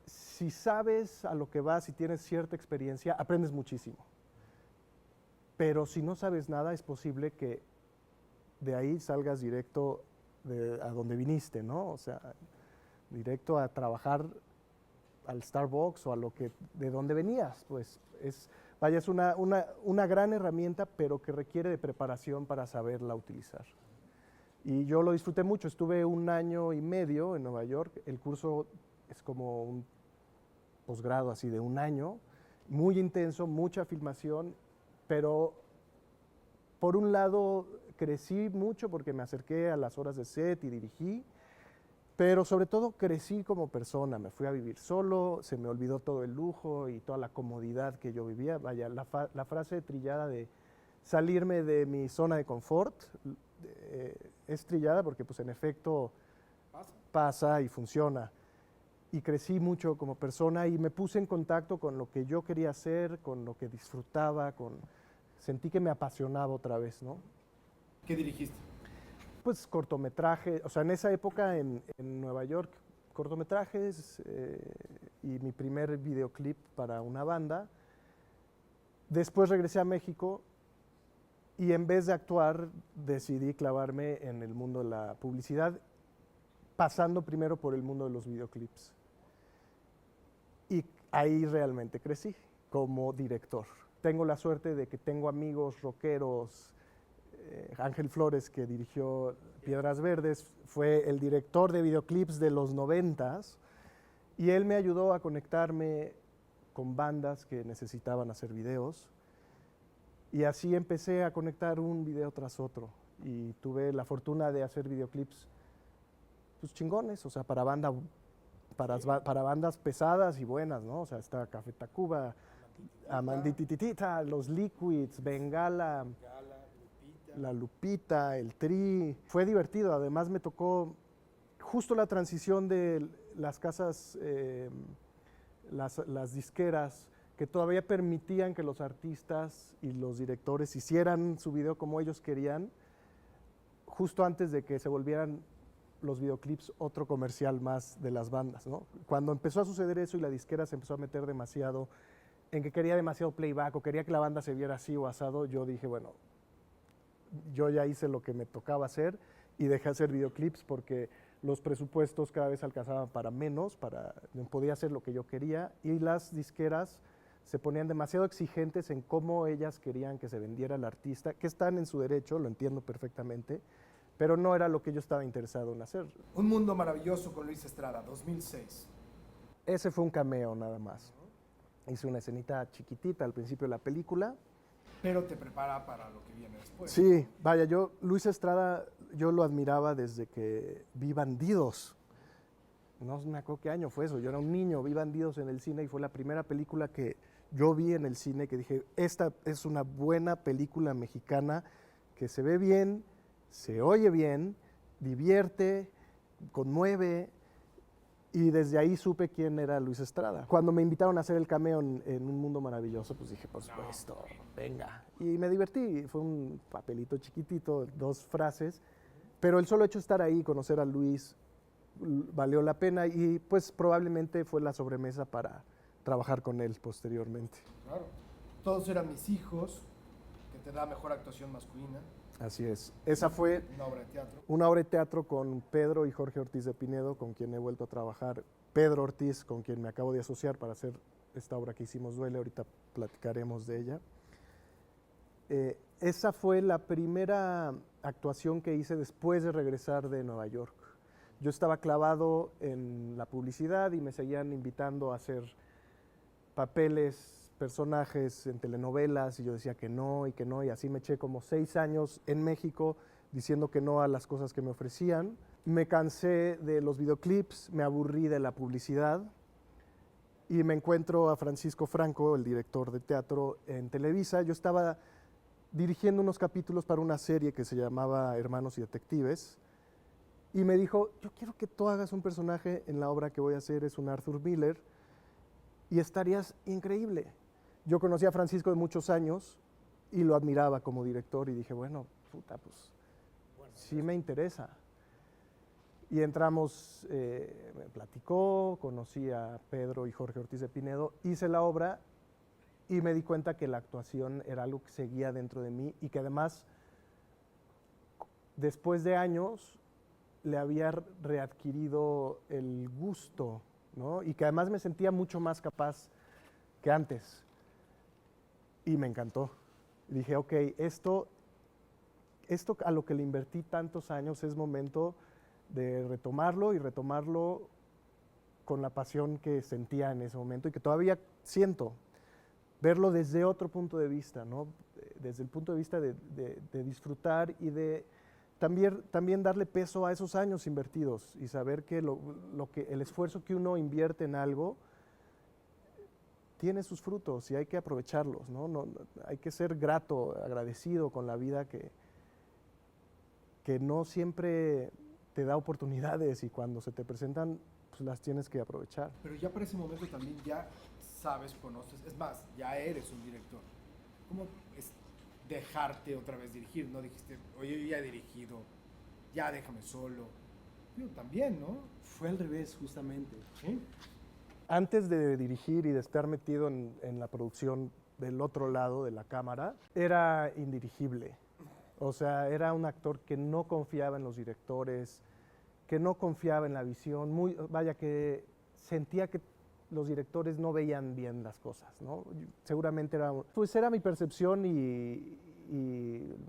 si sabes a lo que vas y tienes cierta experiencia, aprendes muchísimo. Pero si no sabes nada, es posible que de ahí salgas directo a donde viniste, ¿no? O sea, directo a trabajar al Starbucks o a lo que de donde venías, pues es una gran herramienta, pero que requiere de preparación para saberla utilizar. Y yo lo disfruté mucho, estuve 1 año y medio en Nueva York, el curso es como un posgrado así de 1 año, muy intenso, mucha filmación, pero por un lado crecí mucho porque me acerqué a las horas de set y dirigí, pero sobre todo crecí como persona, me fui a vivir solo, se me olvidó todo el lujo y toda la comodidad que yo vivía. Vaya, la frase trillada de salirme de mi zona de confort es trillada porque pues en efecto pasa y funciona. Y crecí mucho como persona y me puse en contacto con lo que yo quería hacer, con lo que disfrutaba, sentí que me apasionaba otra vez, ¿no? ¿Qué dirigiste? Pues cortometraje, o sea, en esa época en Nueva York, cortometrajes, y mi primer videoclip para una banda. Después regresé a México y en vez de actuar decidí clavarme en el mundo de la publicidad, pasando primero por el mundo de los videoclips. Y ahí realmente crecí como director. Tengo la suerte de que tengo amigos rockeros. Ángel Flores, que dirigió Piedras Verdes, fue el director de videoclips de los 90s y él me ayudó a conectarme con bandas que necesitaban hacer videos. Y así empecé a conectar un video tras otro y tuve la fortuna de hacer videoclips pues chingones, o sea, para bandas pesadas y buenas, ¿no? O sea, está Café Tacuba, Amandititita, Los Liquids, Bengala, La Lupita, El Tri. Fue divertido, además me tocó justo la transición de las casas, las disqueras, que todavía permitían que los artistas y los directores hicieran su video como ellos querían, justo antes de que se volvieran los videoclips otro comercial más de las bandas, ¿no? Cuando empezó a suceder eso y la disquera se empezó a meter demasiado en que quería demasiado playback o quería que la banda se viera así o asado, yo dije, bueno, yo ya hice lo que me tocaba hacer y dejé hacer videoclips porque los presupuestos cada vez alcanzaban para menos, no podía hacer lo que yo quería y las disqueras se ponían demasiado exigentes en cómo ellas querían que se vendiera el artista, que están en su derecho, lo entiendo perfectamente, pero no era lo que yo estaba interesado en hacer. Un mundo maravilloso con Luis Estrada, 2006. Ese fue un cameo nada más. Hice una escenita chiquitita al principio de la película. Pero te prepara para lo que viene después. Sí, vaya, Luis Estrada, yo lo admiraba desde que vi Bandidos. No me acuerdo qué año fue eso, yo era un niño, vi Bandidos en el cine y fue la primera película que yo vi en el cine que dije, esta es una buena película mexicana que se ve bien, se oye bien, divierte, conmueve, y desde ahí supe quién era Luis Estrada. Cuando me invitaron a hacer el cameo en Un Mundo Maravilloso, pues dije, por supuesto, venga. Y me divertí, fue un papelito chiquitito, 2 frases, pero el solo hecho de estar ahí, conocer a Luis, valió la pena y pues probablemente fue la sobremesa para trabajar con él posteriormente. Claro. Todos eran mis hijos, que te da mejor actuación masculina. Así es. Esa fue una obra de teatro. Una obra de teatro con Pedro y Jorge Ortiz de Pinedo, con quien he vuelto a trabajar. Pedro Ortiz, con quien me acabo de asociar para hacer esta obra que hicimos Duele, ahorita platicaremos de ella. Esa fue la primera actuación que hice después de regresar de Nueva York. Yo estaba clavado en la publicidad y me seguían invitando a hacer papeles, personajes en telenovelas y yo decía que no, y así me eché como 6 años en México diciendo que no a las cosas que me ofrecían. Me cansé de los videoclips, me aburrí de la publicidad y me encuentro a Francisco Franco, el director de teatro en Televisa. Yo estaba dirigiendo unos capítulos para una serie que se llamaba Hermanos y Detectives y me dijo, yo quiero que tú hagas un personaje en la obra que voy a hacer, es un Arthur Miller, y estarías increíble. Yo conocí a Francisco de muchos años y lo admiraba como director y dije, bueno, puta, pues sí me interesa. Y entramos, me platicó, conocí a Pedro y Jorge Ortiz de Pinedo, hice la obra y me di cuenta que la actuación era algo que seguía dentro de mí y que además, después de años, le había readquirido el gusto, ¿no? Y que además me sentía mucho más capaz que antes. Y me encantó. Dije, ok, esto a lo que le invertí tantos años es momento de retomarlo y retomarlo con la pasión que sentía en ese momento y que todavía siento. Verlo desde otro punto de vista, ¿no? Desde el punto de vista de disfrutar y de también darle peso a esos años invertidos y saber que el esfuerzo que uno invierte en algo tiene sus frutos y hay que aprovecharlos, ¿no? Hay que ser grato, agradecido con la vida que no siempre te da oportunidades y cuando se te presentan, pues las tienes que aprovechar. Pero ya para ese momento también ya sabes, conoces, es más, ya eres un director. ¿Cómo es dejarte otra vez dirigir? ¿No dijiste, oye, yo ya he dirigido, ya déjame solo? Yo también, ¿no? Fue al revés, justamente. ¿Sí? antes de dirigir y de estar metido en la producción del otro lado de la cámara, era indirigible. O sea, era un actor que no confiaba en los directores, que no confiaba en la visión, vaya, que sentía que los directores no veían bien las cosas, ¿no? Seguramente era mi percepción y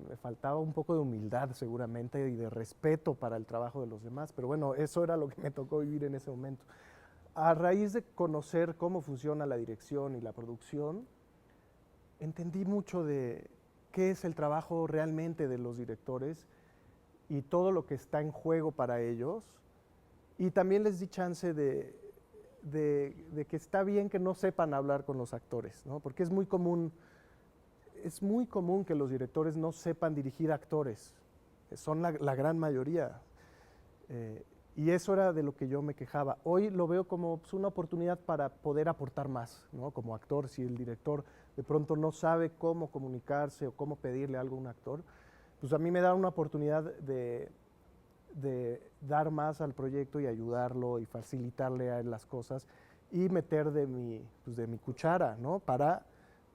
me faltaba un poco de humildad seguramente y de respeto para el trabajo de los demás, pero bueno, eso era lo que me tocó vivir en ese momento. A raíz de conocer cómo funciona la dirección y la producción, entendí mucho de qué es el trabajo realmente de los directores y todo lo que está en juego para ellos. Y también les di chance de que está bien que no sepan hablar con los actores, ¿no? Porque es muy común que los directores no sepan dirigir actores. Son la gran mayoría. Y eso era de lo que yo me quejaba. Hoy lo veo como pues, una oportunidad para poder aportar más, ¿no? Como actor, si el director de pronto no sabe cómo comunicarse o cómo pedirle algo a un actor, pues a mí me da una oportunidad de dar más al proyecto y ayudarlo y facilitarle a él las cosas y meter de mi cuchara, ¿no? Para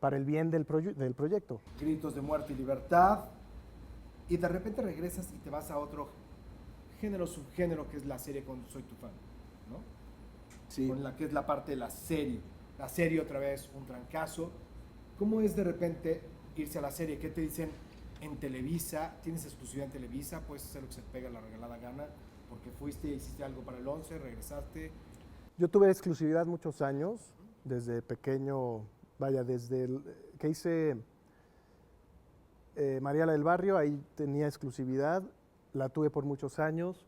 el bien del proyecto. Gritos de muerte y libertad, y de repente regresas y te vas a otro género, subgénero, que es la serie con Soy tu fan, ¿no? Sí. Con la que es la parte de la serie. La serie otra vez, un trancazo. ¿Cómo es de repente irse a la serie? ¿Qué te dicen en Televisa? ¿Tienes exclusividad en Televisa? ¿Puedes hacer lo que se te pega la regalada gana? Porque fuiste, hiciste algo para el 11, regresaste. Yo tuve exclusividad muchos años, desde pequeño, vaya, desde que hice Mariela del Barrio, ahí tenía exclusividad, la tuve por muchos años,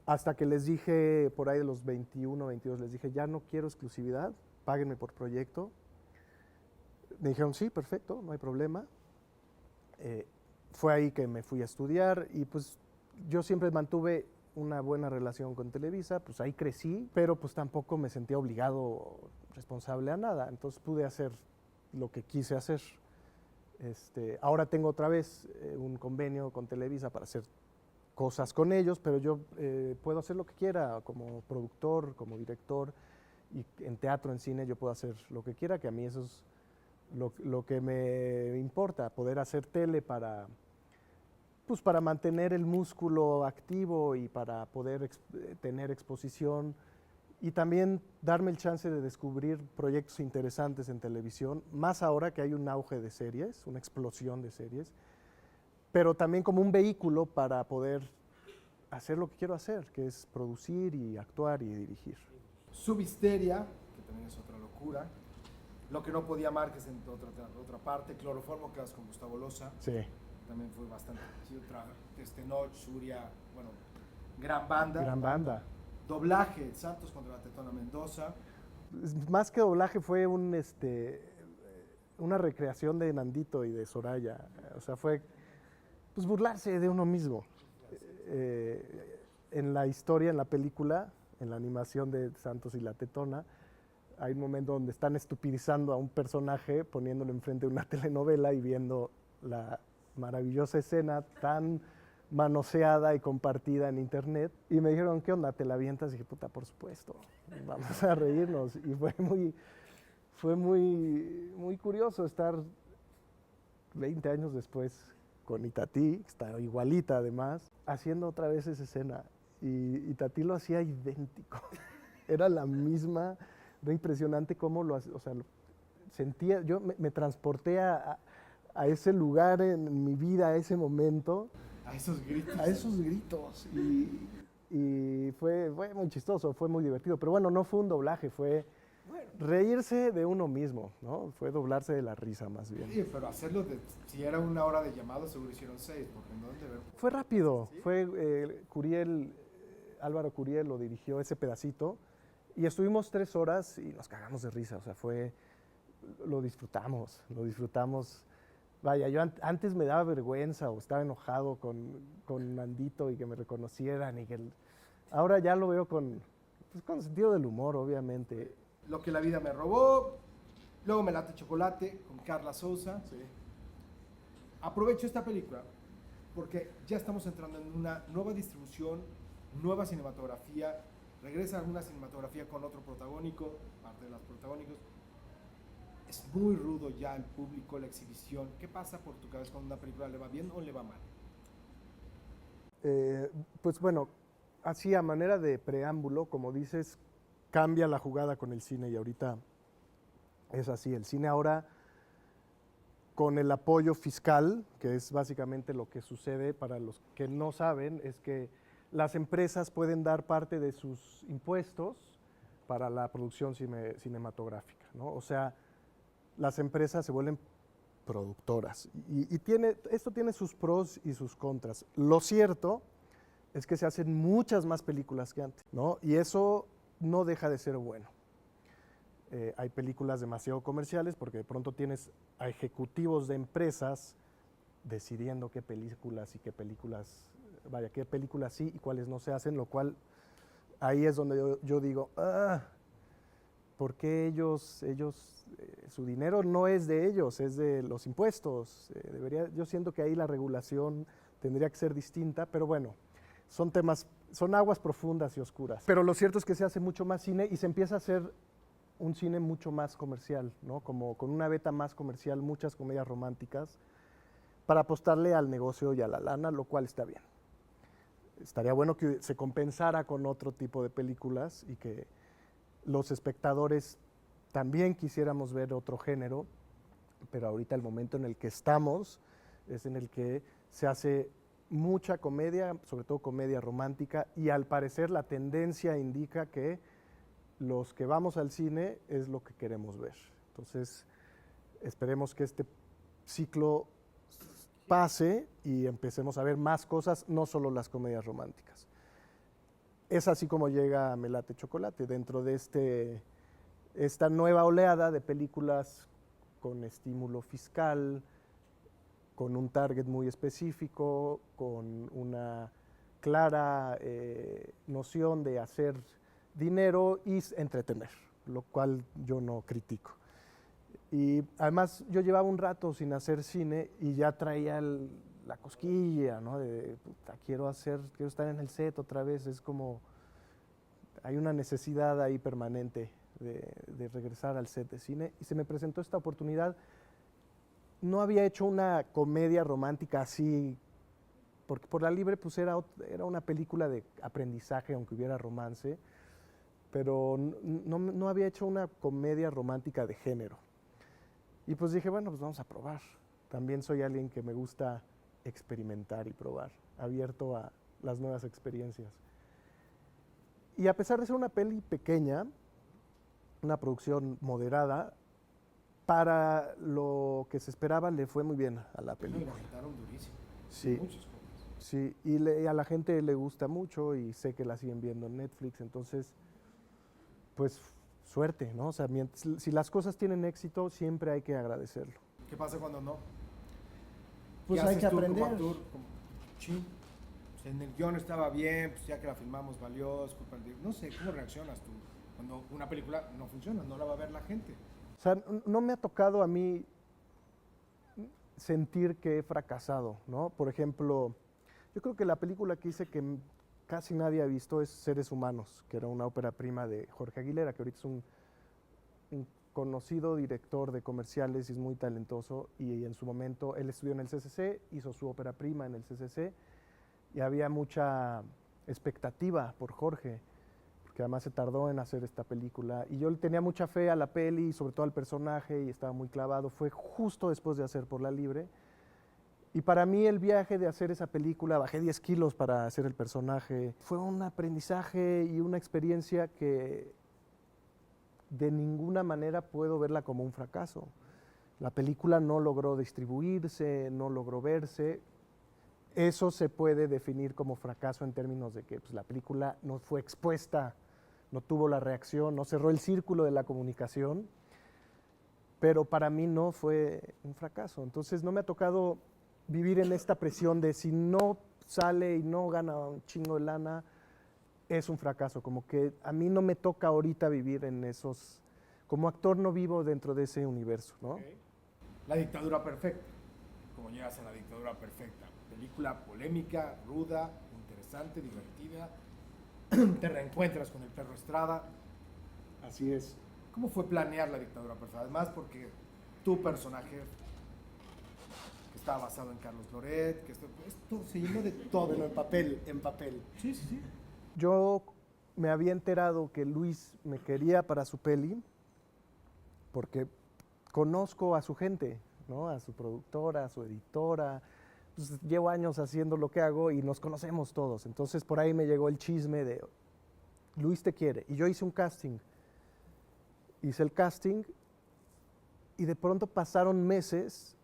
hasta que les dije, por ahí de los 21, 22, les dije, ya no quiero exclusividad, páguenme por proyecto. Me dijeron, sí, perfecto, no hay problema. Fue ahí que me fui a estudiar y pues yo siempre mantuve una buena relación con Televisa, pues ahí crecí, pero pues tampoco me sentía obligado, responsable a nada, entonces pude hacer lo que quise hacer. Ahora tengo otra vez un convenio con Televisa para hacer cosas con ellos, pero yo puedo hacer lo que quiera como productor, como director, y en teatro, en cine, yo puedo hacer lo que quiera, que a mí eso es lo que me importa, poder hacer tele para mantener el músculo activo y para poder tener exposición y también darme el chance de descubrir proyectos interesantes en televisión, más ahora que hay un auge de series, una explosión de series, pero también como un vehículo para poder hacer lo que quiero hacer, que es producir y actuar y dirigir. Subhisteria, que también es otra locura. Lo que no podía Márquez en otra parte. Cloroformo, que vas con Gustavo Loza. Sí. También fue bastante chido. Noche, Suria, bueno, gran banda. Gran banda. Doblaje, Santos contra la Tetona Mendoza. Más que doblaje fue una recreación de Nandito y de Soraya. O sea, fue pues, burlarse de uno mismo. En la historia, en la película, en la animación de Santos y la Tetona, hay un momento donde están estupidizando a un personaje, poniéndolo enfrente de una telenovela y viendo la maravillosa escena tan manoseada y compartida en internet. Y me dijeron, ¿qué onda? ¿Te la avientas? Y dije, puta, por supuesto, vamos a reírnos. Y fue muy curioso estar 20 años después con Itatí, que está igualita además, haciendo otra vez esa escena. Y Itatí lo hacía idéntico. Era la misma. Era impresionante cómo lo hacía. O sea, sentía, yo me transporté a ese lugar en mi vida, a ese momento. A esos gritos. A esos gritos. Y fue muy chistoso, fue muy divertido. Pero bueno, no fue un doblaje, fue reírse de uno mismo, ¿no? Fue doblarse de la risa más bien. Sí, pero hacerlo, si era una hora de llamado, seguro hicieron 6, porque ¿en dónde ver? Fue rápido, ¿Sí? fue Álvaro Curiel lo dirigió ese pedacito. Y estuvimos 3 horas y nos cagamos de risa, o sea, lo disfrutamos. Vaya, yo antes me daba vergüenza o estaba enojado con Nandito y que me reconocieran ahora ya lo veo con sentido del humor, obviamente. Lo que la vida me robó, luego Me late chocolate con Carla Souza. Sí. Aprovecho esta película porque ya estamos entrando en una nueva distribución, nueva cinematografía, regresa a una cinematografía con otro protagónico, parte de los protagónicos. Es muy rudo ya el público, la exhibición. ¿Qué pasa por tu cabeza cuando una película le va bien o le va mal? Pues bueno, así a manera de preámbulo, como dices, cambia la jugada con el cine y ahorita es así. El cine ahora, con el apoyo fiscal, que es básicamente lo que sucede para los que no saben, es que las empresas pueden dar parte de sus impuestos para la producción cinematográfica, ¿no? O sea, las empresas se vuelven productoras. Esto tiene sus pros y sus contras. Lo cierto es que se hacen muchas más películas que antes, ¿no? Y eso no deja de ser bueno. Hay películas demasiado comerciales porque de pronto tienes a ejecutivos de empresas decidiendo qué películas qué películas sí y cuáles no se hacen, lo cual ahí es donde yo digo, ¿por qué ellos su dinero no es de ellos, es de los impuestos? Yo siento que ahí la regulación tendría que ser distinta, pero bueno, son temas, son aguas profundas y oscuras. Pero lo cierto es que se hace mucho más cine y se empieza a hacer un cine mucho más comercial, ¿no? Como con una beta más comercial, muchas comedias románticas, para apostarle al negocio y a la lana, lo cual está bien. Estaría bueno que se compensara con otro tipo de películas y que los espectadores también quisiéramos ver otro género, pero ahorita el momento en el que estamos es en el que se hace mucha comedia, sobre todo comedia romántica, y al parecer la tendencia indica que los que vamos al cine es lo que queremos ver. Entonces, esperemos que este ciclo pase y empecemos a ver más cosas, no solo las comedias románticas. Es así como llega Me Late Chocolate, dentro de esta nueva oleada de películas con estímulo fiscal, con un target muy específico, con una clara noción de hacer dinero y entretener, lo cual yo no critico. Y además yo llevaba un rato sin hacer cine y ya traía la cosquilla, ¿no? De puta, quiero estar en el set otra vez. Es como, hay una necesidad ahí permanente de regresar al set de cine y se me presentó esta oportunidad. No había hecho una comedia romántica así, porque por la libre pues era una película de aprendizaje, aunque hubiera romance, pero no había hecho una comedia romántica de género. Y pues dije, bueno, pues vamos a probar. También soy alguien que me gusta experimentar y probar, abierto a las nuevas experiencias. Y a pesar de ser una peli pequeña, una producción moderada, para lo que se esperaba le fue muy bien a la película. Durísimo. Sí. Muchos jóvenes. Sí, y a la gente le gusta mucho y sé que la siguen viendo en Netflix, entonces, pues suerte, ¿no? O sea, si las cosas tienen éxito, siempre hay que agradecerlo. ¿Qué pasa cuando no? Pues ¿Qué hay haces que tú aprender. como actor? Chin, pues en el guión estaba bien, pues ya que la filmamos valió, es culpa del... No sé, ¿cómo reaccionas tú cuando una película no funciona, no la va a ver la gente? O sea, no me ha tocado a mí sentir que he fracasado, ¿no? Por ejemplo, yo creo que la película que hice que casi nadie ha visto es Seres Humanos, que era una ópera prima de Jorge Aguilera, que ahorita es un conocido director de comerciales y es muy talentoso, y en su momento él estudió en el CCC, hizo su ópera prima en el CCC, y había mucha expectativa por Jorge, porque además se tardó en hacer esta película, y yo le tenía mucha fe a la peli, y sobre todo al personaje, y estaba muy clavado. Fue justo después de hacer Por la Libre, y para mí el viaje de hacer esa película, bajé 10 kilos para hacer el personaje, fue un aprendizaje y una experiencia que de ninguna manera puedo verla como un fracaso. La película no logró distribuirse, no logró verse. Eso se puede definir como fracaso en términos de que pues, la película no fue expuesta, no tuvo la reacción, no cerró el círculo de la comunicación, pero para mí no fue un fracaso. Entonces no me ha tocado vivir en esta presión de si no sale y no gana un chingo de lana, es un fracaso. Como que a mí no me toca ahorita vivir en esos, como actor no vivo dentro de ese universo, ¿no? Okay. La dictadura perfecta. ¿Cómo llegas a la dictadura perfecta? Película polémica, ruda, interesante, divertida. te reencuentras con el Perro Estrada. Así es. ¿Cómo fue planear La Dictadura Perfecta? Además, porque tu personaje, que estaba basado en Carlos Loret, que esto se llenó de todo. Bueno, en papel. Sí, sí, sí. Yo me había enterado que Luis me quería para su peli porque conozco a su gente, ¿no? A su productora, a su editora. Pues, llevo años haciendo lo que hago y nos conocemos todos. Entonces por ahí me llegó el chisme de Luis te quiere. Y yo hice un casting. Hice el casting y de pronto pasaron meses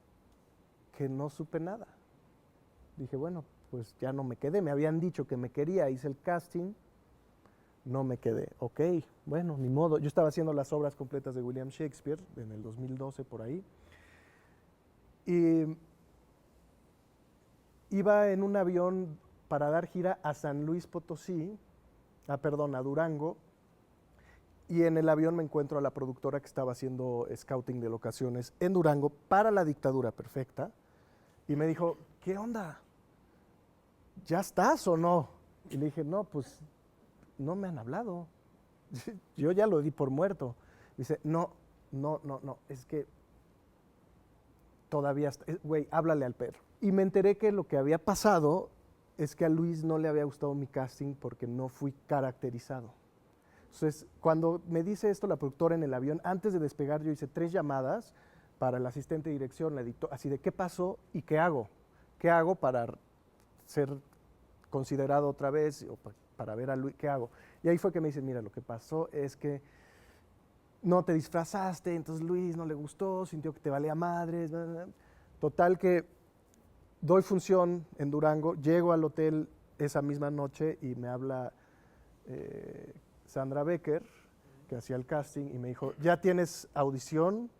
que no supe nada. Dije, bueno, pues ya no me quedé. Me habían dicho que me quería, hice el casting, no me quedé. Ok, bueno, ni modo. Yo estaba haciendo las obras completas de William Shakespeare en el 2012 por ahí. Y iba en un avión para dar gira a San Luis Potosí, a Durango, y en el avión me encuentro a la productora que estaba haciendo scouting de locaciones en Durango para La Dictadura Perfecta, y me dijo, ¿qué onda? ¿Ya estás o no? Y le dije, no, pues no me han hablado. Yo ya lo di por muerto. Dice, no, es que todavía, güey, háblale al perro. Y me enteré que lo que había pasado es que a Luis no le había gustado mi casting porque no fui caracterizado. Entonces, cuando me dice esto la productora en el avión, antes de despegar yo hice 3 llamadas para el asistente de dirección, la editor, así de qué pasó y qué hago. ¿Qué hago para ser considerado otra vez o para ver a Luis? ¿Qué hago? Y ahí fue que me dicen, mira, lo que pasó es que no te disfrazaste, entonces Luis no le gustó, sintió que te valía madres. Bla, bla. Total que doy función en Durango, llego al hotel esa misma noche y me habla Sandra Becker, que hacía el casting, y me dijo, ya tienes audición,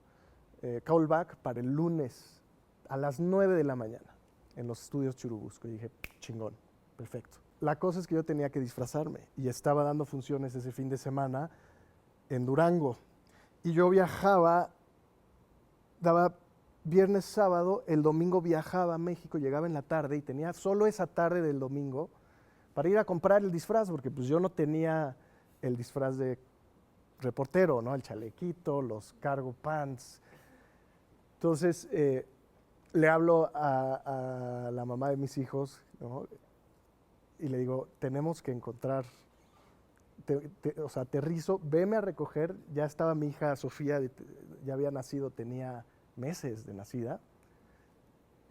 callback para el lunes a las 9 de la mañana en los estudios Churubusco. Y dije, chingón, perfecto. La cosa es que yo tenía que disfrazarme y estaba dando funciones ese fin de semana en Durango. Y yo viajaba, daba viernes, sábado, el domingo viajaba a México, llegaba en la tarde y tenía solo esa tarde del domingo para ir a comprar el disfraz, porque pues yo no tenía el disfraz de reportero, ¿no? El chalequito, los cargo pants. Entonces le hablo a la mamá de mis hijos, ¿no? Y le digo, tenemos que encontrar, o sea, aterrizo, veme a recoger. Ya estaba mi hija Sofía, ya había nacido, tenía meses de nacida.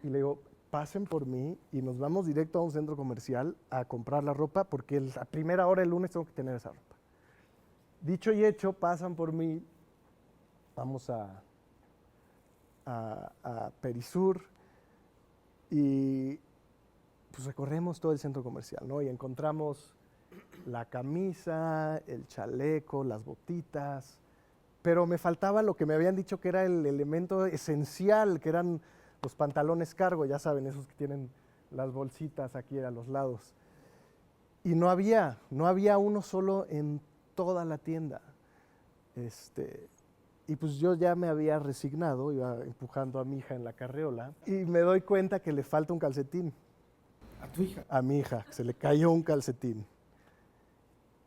Y le digo, pasen por mí y nos vamos directo a un centro comercial a comprar la ropa, porque a primera hora el lunes tengo que tener esa ropa. Dicho y hecho, pasan por mí, vamos a Perisur y pues recorremos todo el centro comercial, ¿no? Y encontramos la camisa, el chaleco, las botitas, pero me faltaba lo que me habían dicho que era el elemento esencial, que eran los pantalones cargo, ya saben, esos que tienen las bolsitas aquí a los lados. Y no había uno solo en toda la tienda. Y pues yo ya me había resignado, iba empujando a mi hija en la carriola y me doy cuenta que le falta un calcetín. ¿A tu hija? A mi hija, se le cayó un calcetín.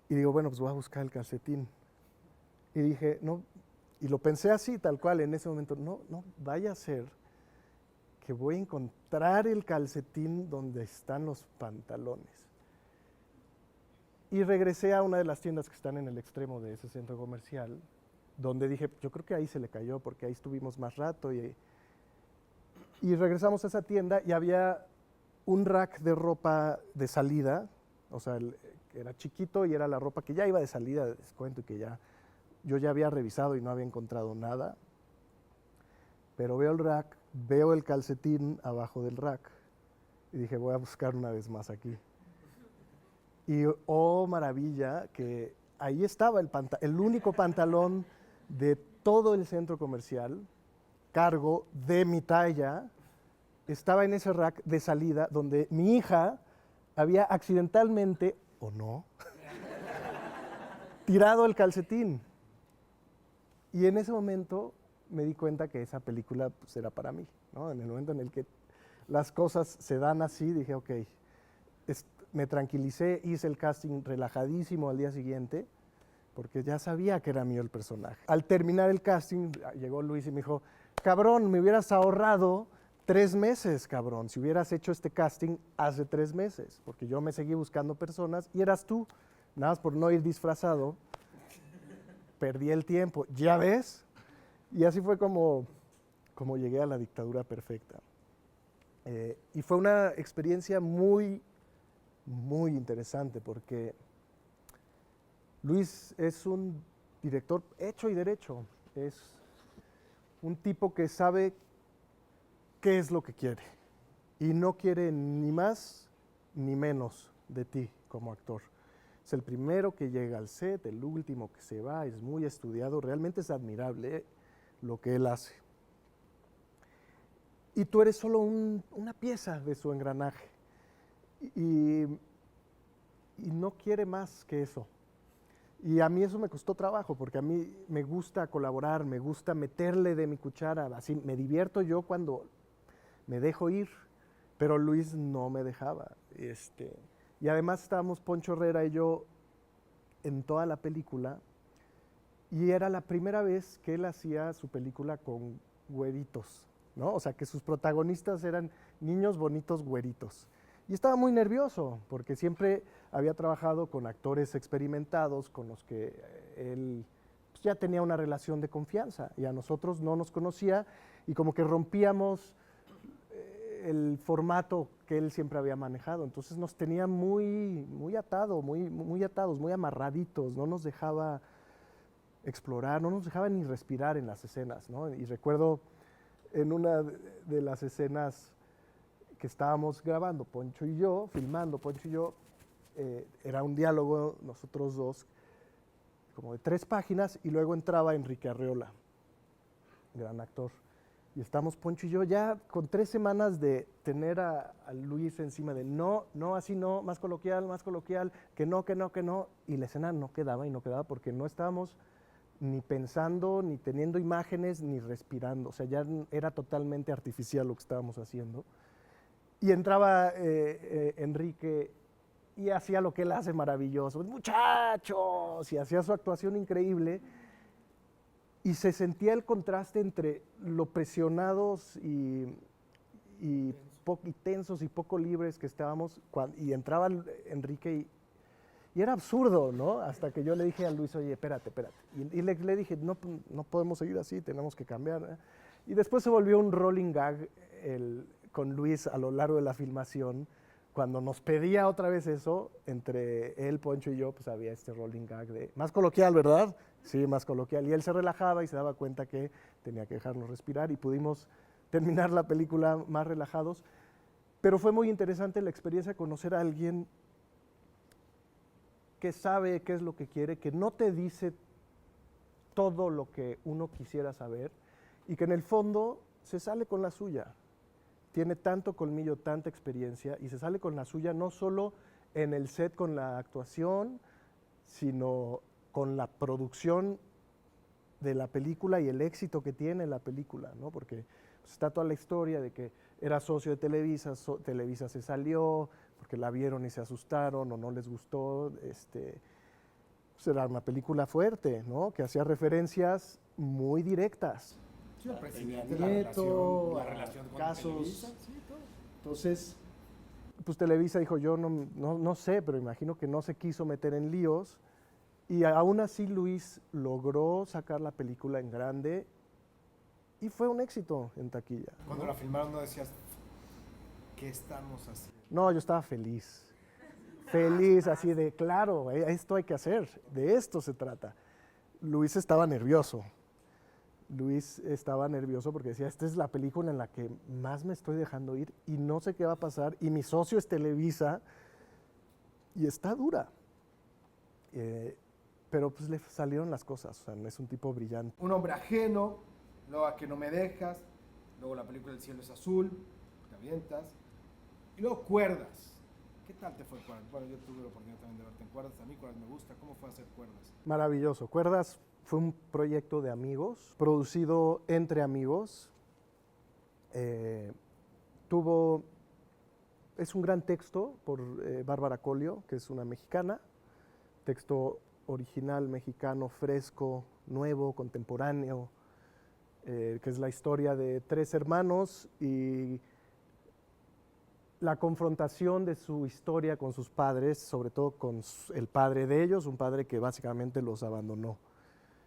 Y digo, bueno, pues voy a buscar el calcetín. Y dije, no, y lo pensé así, tal cual, en ese momento, no vaya a ser que voy a encontrar el calcetín donde están los pantalones. Y regresé a una de las tiendas que están en el extremo de ese centro comercial, donde dije, yo creo que ahí se le cayó, porque ahí estuvimos más rato. Y regresamos a esa tienda y había un rack de ropa de salida, o sea, era chiquito y era la ropa que ya iba de salida de descuento y que yo ya había revisado y no había encontrado nada. Pero veo el rack, veo el calcetín abajo del rack y dije, voy a buscar una vez más aquí. Y oh maravilla, que ahí estaba el único pantalón de todo el centro comercial, cargo de mi talla, estaba en ese rack de salida donde mi hija había accidentalmente, o no, tirado el calcetín. Y en ese momento me di cuenta que esa película pues, era para mí, ¿no? En el momento en el que las cosas se dan así, dije, ok, me tranquilicé, hice el casting relajadísimo al día siguiente, porque ya sabía que era mío el personaje. Al terminar el casting, llegó Luis y me dijo, cabrón, me hubieras ahorrado 3 meses, cabrón, si hubieras hecho este casting hace 3 meses, porque yo me seguí buscando personas y eras tú, nada más por no ir disfrazado, perdí el tiempo, ¿ya ves? Y así fue como llegué a La Dictadura Perfecta. Y fue una experiencia muy, muy interesante, porque Luis es un director hecho y derecho, es un tipo que sabe qué es lo que quiere y no quiere ni más ni menos de ti como actor. Es el primero que llega al set, el último que se va, es muy estudiado, realmente es admirable lo que él hace. Y tú eres solo una pieza de su engranaje y no quiere más que eso. Y a mí eso me costó trabajo, porque a mí me gusta colaborar, me gusta meterle de mi cuchara, así me divierto yo cuando me dejo ir, pero Luis no me dejaba. Y además estábamos Poncho Herrera y yo en toda la película, y era la primera vez que él hacía su película con güeritos, ¿no? O sea, que sus protagonistas eran niños bonitos güeritos. Y estaba muy nervioso, porque siempre había trabajado con actores experimentados, con los que él pues, ya tenía una relación de confianza, y a nosotros no nos conocía, y como que rompíamos el formato que él siempre había manejado. Entonces nos tenía muy atados, muy amarraditos, no nos dejaba explorar, no nos dejaba ni respirar en las escenas, ¿no? Y recuerdo en una de las escenas que estábamos grabando, Poncho y yo, filmando Poncho y yo, era un diálogo, nosotros dos, como de 3 páginas, y luego entraba Enrique Arreola, gran actor. Y estamos Poncho y yo ya con 3 semanas de tener a Luis encima de no, así no, más coloquial, que no, y la escena no quedaba y no quedaba porque no estábamos ni pensando, ni teniendo imágenes, ni respirando. O sea, ya era totalmente artificial lo que estábamos haciendo. Y entraba Enrique y hacía lo que él hace maravilloso, muchachos, y hacía su actuación increíble. Y se sentía el contraste entre lo presionados y tensos y poco libres que estábamos, y entraba Enrique y era absurdo, ¿no? Hasta que yo le dije a Luis, oye, espérate. Y le dije, no podemos seguir así, tenemos que cambiar, ¿eh? Y después se volvió un rolling gag con Luis a lo largo de la filmación. Cuando nos pedía otra vez eso, entre él, Poncho y yo, pues había este rolling gag de, más coloquial, ¿verdad? Sí, más coloquial. Y él se relajaba y se daba cuenta que tenía que dejarnos respirar y pudimos terminar la película más relajados. Pero fue muy interesante la experiencia de conocer a alguien que sabe qué es lo que quiere, que no te dice todo lo que uno quisiera saber y que en el fondo se sale con la suya. Tiene tanto colmillo, tanta experiencia y se sale con la suya no solo en el set con la actuación, sino con la producción de la película y el éxito que tiene la película, ¿no? Porque pues, está toda la historia de que era socio de Televisa, Televisa se salió porque la vieron y se asustaron o no les gustó. Pues era una película fuerte, ¿no? Que hacía referencias muy directas. Sí, el presidente, Nieto, la relación con casos. Televisa, sí, todo. Entonces, pues Televisa dijo, yo no sé, pero imagino que no se quiso meter en líos. Y aún así Luis logró sacar la película en grande y fue un éxito en taquilla. Cuando la filmaron no decías, ¿qué estamos haciendo? No, yo estaba feliz. Feliz, así de, claro, esto hay que hacer, de esto se trata. Luis estaba nervioso. Luis estaba nervioso porque decía, esta es la película en la que más me estoy dejando ir y no sé qué va a pasar. Y mi socio es Televisa y está dura. Pero pues le salieron las cosas, o sea, es un tipo brillante. Un hombre ajeno, luego A que no me dejas, luego la película El cielo es azul, te avientas, y luego Cuerdas. ¿Qué tal te fue Cuerdas? Bueno, yo tuve la oportunidad también de verte en Cuerdas, a mí Cuerdas me gusta. ¿Cómo fue hacer Cuerdas? Maravilloso. Cuerdas fue un proyecto de amigos, producido entre amigos. Tuvo es un gran texto por Bárbara Collio, que es una mexicana, texto original mexicano, fresco, nuevo, contemporáneo, que es la historia de 3 hermanos y la confrontación de su historia con sus padres, sobre todo con el padre de ellos, un padre que básicamente los abandonó.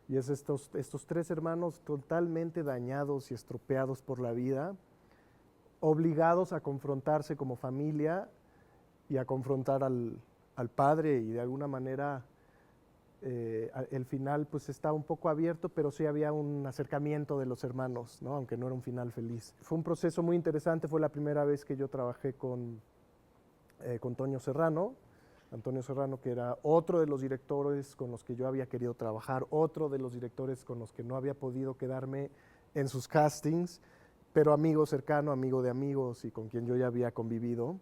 Y es estos 3 hermanos totalmente dañados y estropeados por la vida, obligados a confrontarse como familia y a confrontar al padre, y de alguna manera el final pues está un poco abierto, pero sí había un acercamiento de los hermanos, ¿no? Aunque no era un final feliz. Fue un proceso muy interesante, fue la primera vez que yo trabajé con Toño Serrano. Antonio Serrano, que era otro de los directores con los que yo había querido trabajar, otro de los directores con los que no había podido quedarme en sus castings, pero amigo cercano, amigo de amigos y con quien yo ya había convivido.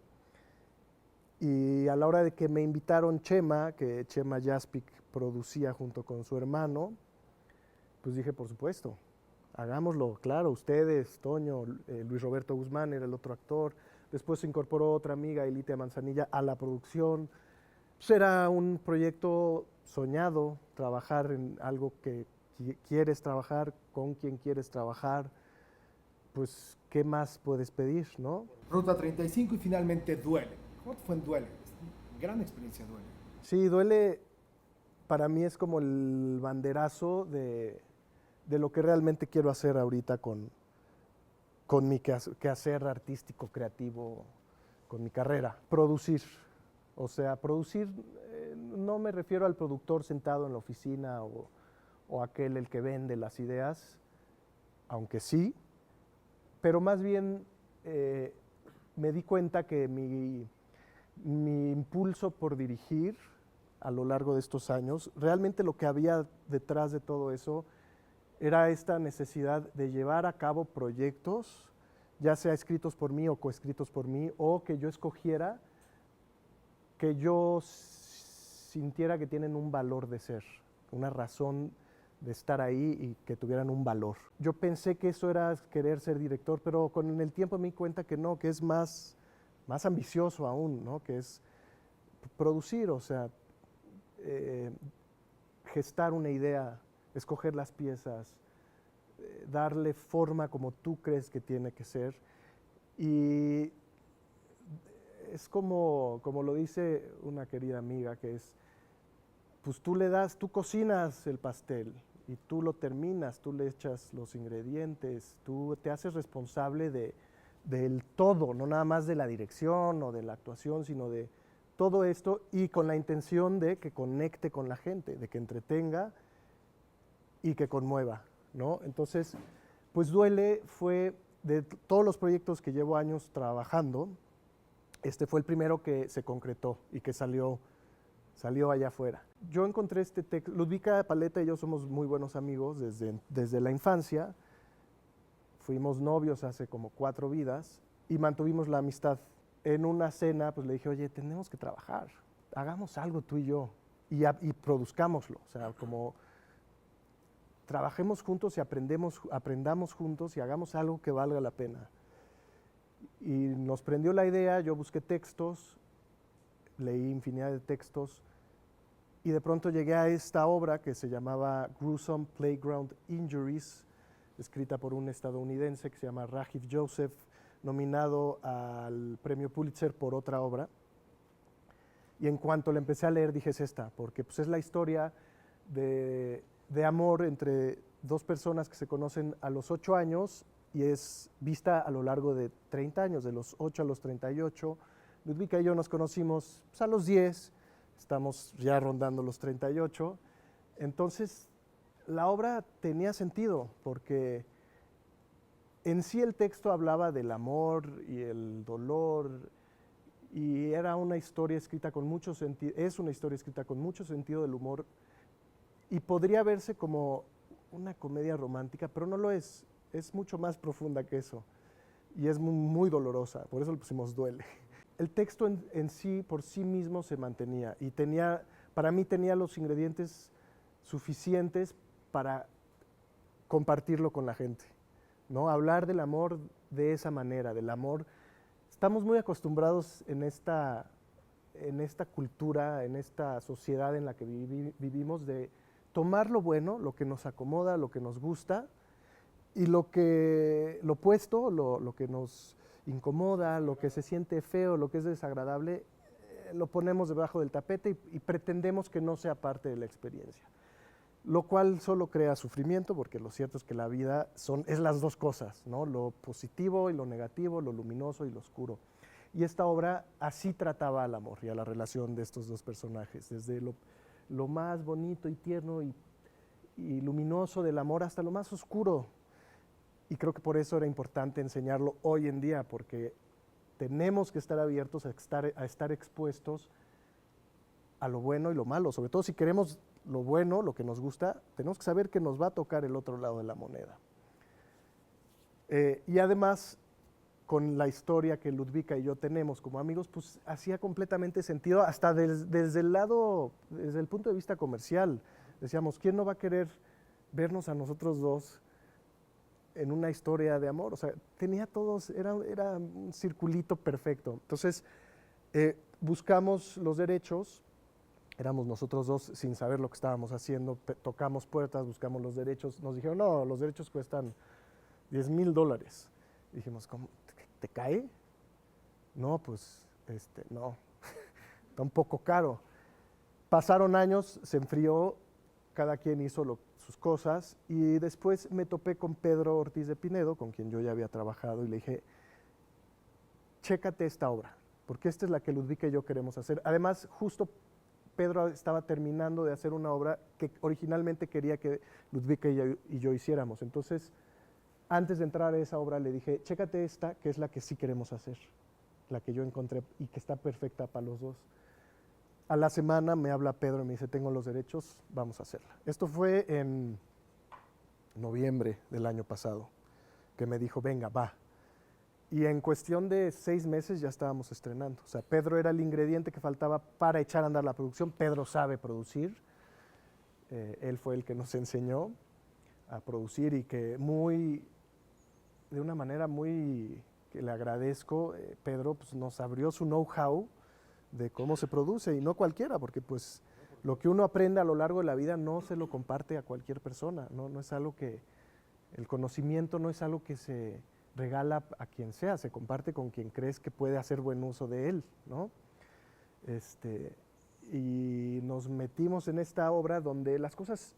Y a la hora de que me invitaron Chema, que Chema Jaspic producía junto con su hermano, pues dije, por supuesto, hagámoslo, claro, ustedes, Toño, Luis Roberto Guzmán era el otro actor, después se incorporó otra amiga, Elitia Manzanilla, a la producción. Pues era un proyecto soñado, trabajar en algo que quieres trabajar, con quien quieres trabajar, pues, ¿qué más puedes pedir, no? Ruta 35 y finalmente Duele. ¿Cómo te fue en Duele? Gran experiencia Duele. Sí, Duele para mí es como el banderazo de lo que realmente quiero hacer ahorita con mi quehacer artístico, creativo, con mi carrera. Producir. O sea, producir, no me refiero al productor sentado en la oficina o aquel el que vende las ideas, aunque sí, pero más bien me di cuenta que mi impulso por dirigir a lo largo de estos años, realmente lo que había detrás de todo eso era esta necesidad de llevar a cabo proyectos, ya sea escritos por mí o coescritos por mí, o que yo escogiera, que yo sintiera que tienen un valor de ser, una razón de estar ahí y que tuvieran un valor. Yo pensé que eso era querer ser director, pero con el tiempo me di cuenta que no, que es más ambicioso aún, ¿no? Que es producir, o sea, gestar una idea, escoger las piezas, darle forma como tú crees que tiene que ser. Y es como lo dice una querida amiga, que es, pues tú cocinas el pastel y tú lo terminas, tú le echas los ingredientes, tú te haces responsable del todo, no nada más de la dirección o de la actuación, sino de todo esto, y con la intención de que conecte con la gente, de que entretenga y que conmueva, ¿no? Entonces, pues Duele fue, de todos los proyectos que llevo años trabajando, este fue el primero que se concretó y que salió allá afuera. Yo encontré este texto, Ludvika Paleta y yo somos muy buenos amigos desde la infancia, fuimos novios hace como 4 vidas y mantuvimos la amistad. En una cena, pues le dije, oye, tenemos que trabajar, hagamos algo tú y yo y produzcámoslo, o sea, como trabajemos juntos y aprendamos juntos y hagamos algo que valga la pena. Y nos prendió la idea, yo busqué textos, leí infinidad de textos y de pronto llegué a esta obra que se llamaba Gruesome Playground Injuries, escrita por un estadounidense que se llama Rajiv Joseph, nominado al premio Pulitzer por otra obra. Y en cuanto la empecé a leer dije, es esta, porque pues es la historia de amor entre 2 personas que se conocen a los 8 años y es vista a lo largo de 30 años, de los 8 a los 38. Ludvika y yo nos conocimos pues, a los 10, estamos ya rondando los 38. Entonces, la obra tenía sentido, porque en sí el texto hablaba del amor y el dolor, y era una historia escrita con mucho sentido, es una historia escrita con mucho sentido del humor, y podría verse como una comedia romántica, pero no lo es mucho más profunda que eso, y es muy dolorosa, por eso le pusimos Duele. El texto en sí, por sí mismo, se mantenía, y para mí tenía los ingredientes suficientes para compartirlo con la gente, ¿no? Hablar del amor de esa manera, del amor estamos muy acostumbrados en esta cultura, en esta sociedad en la que vivimos, de tomar lo bueno, lo que nos acomoda, lo que nos gusta, y lo opuesto, lo que nos incomoda, lo que se siente feo, lo que es desagradable, lo ponemos debajo del tapete y pretendemos que no sea parte de la experiencia. Lo cual solo crea sufrimiento, porque lo cierto es que la vida es las dos cosas, ¿no? Lo positivo y lo negativo, lo luminoso y lo oscuro. Y esta obra así trataba al amor y a la relación de estos dos personajes, desde lo más bonito y tierno y luminoso del amor hasta lo más oscuro. Y creo que por eso era importante enseñarlo hoy en día, porque tenemos que estar abiertos a estar expuestos a lo bueno y lo malo. Sobre todo si queremos lo bueno, lo que nos gusta, tenemos que saber que nos va a tocar el otro lado de la moneda. Y además, con la historia que Ludvika y yo tenemos como amigos, pues hacía completamente sentido, hasta desde el punto de vista comercial. Decíamos, ¿quién no va a querer vernos a nosotros dos en una historia de amor? O sea, tenía todos, era un circulito perfecto. Entonces, buscamos los derechos, éramos nosotros dos sin saber lo que estábamos haciendo, tocamos puertas, buscamos los derechos, nos dijeron, no, los derechos cuestan $10,000. Dijimos, ¿cómo? ¿Te cae? No, pues, no, está un poco caro. Pasaron años, se enfrió, cada quien hizo sus cosas, y después me topé con Pedro Ortiz de Pinedo, con quien yo ya había trabajado, y le dije, chécate esta obra, porque esta es la que Ludvika y yo queremos hacer. Además, justo Pedro estaba terminando de hacer una obra que originalmente quería que Ludvika y yo hiciéramos. Entonces, antes de entrar a esa obra le dije, chécate esta, que es la que sí queremos hacer, la que yo encontré y que está perfecta para los dos. A la semana me habla Pedro y me dice, tengo los derechos, vamos a hacerla. Esto fue en noviembre del año pasado, que me dijo, venga, va. Y en cuestión de 6 meses ya estábamos estrenando. O sea, Pedro era el ingrediente que faltaba para echar a andar la producción. Pedro sabe producir. Él fue el que nos enseñó a producir y que de una manera muy que le agradezco, Pedro pues, nos abrió su know-how de cómo se produce, y no cualquiera, porque pues lo que uno aprende a lo largo de la vida no se lo comparte a cualquier persona, no es algo el conocimiento no es algo que se regala a quien sea, se comparte con quien crees que puede hacer buen uso de él, ¿no? Y nos metimos en esta obra donde las cosas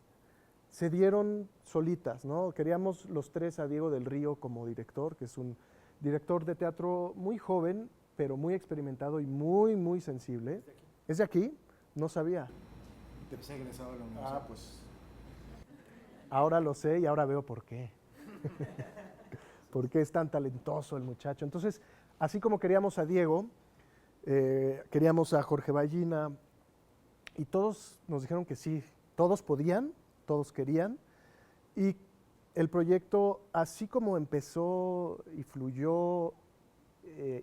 se dieron solitas, ¿no? Queríamos los tres a Diego del Río como director, que es un director de teatro muy joven, pero muy experimentado y muy, muy sensible. ¿Es de aquí? No sabía. Te pensé egresado de la universidad. Ah, pues ahora lo sé y ahora veo por qué. ¿Por qué es tan talentoso el muchacho? Entonces, así como queríamos a Diego, queríamos a Jorge Ballina, y todos nos dijeron que sí, todos podían, todos querían, y el proyecto, así como empezó y fluyó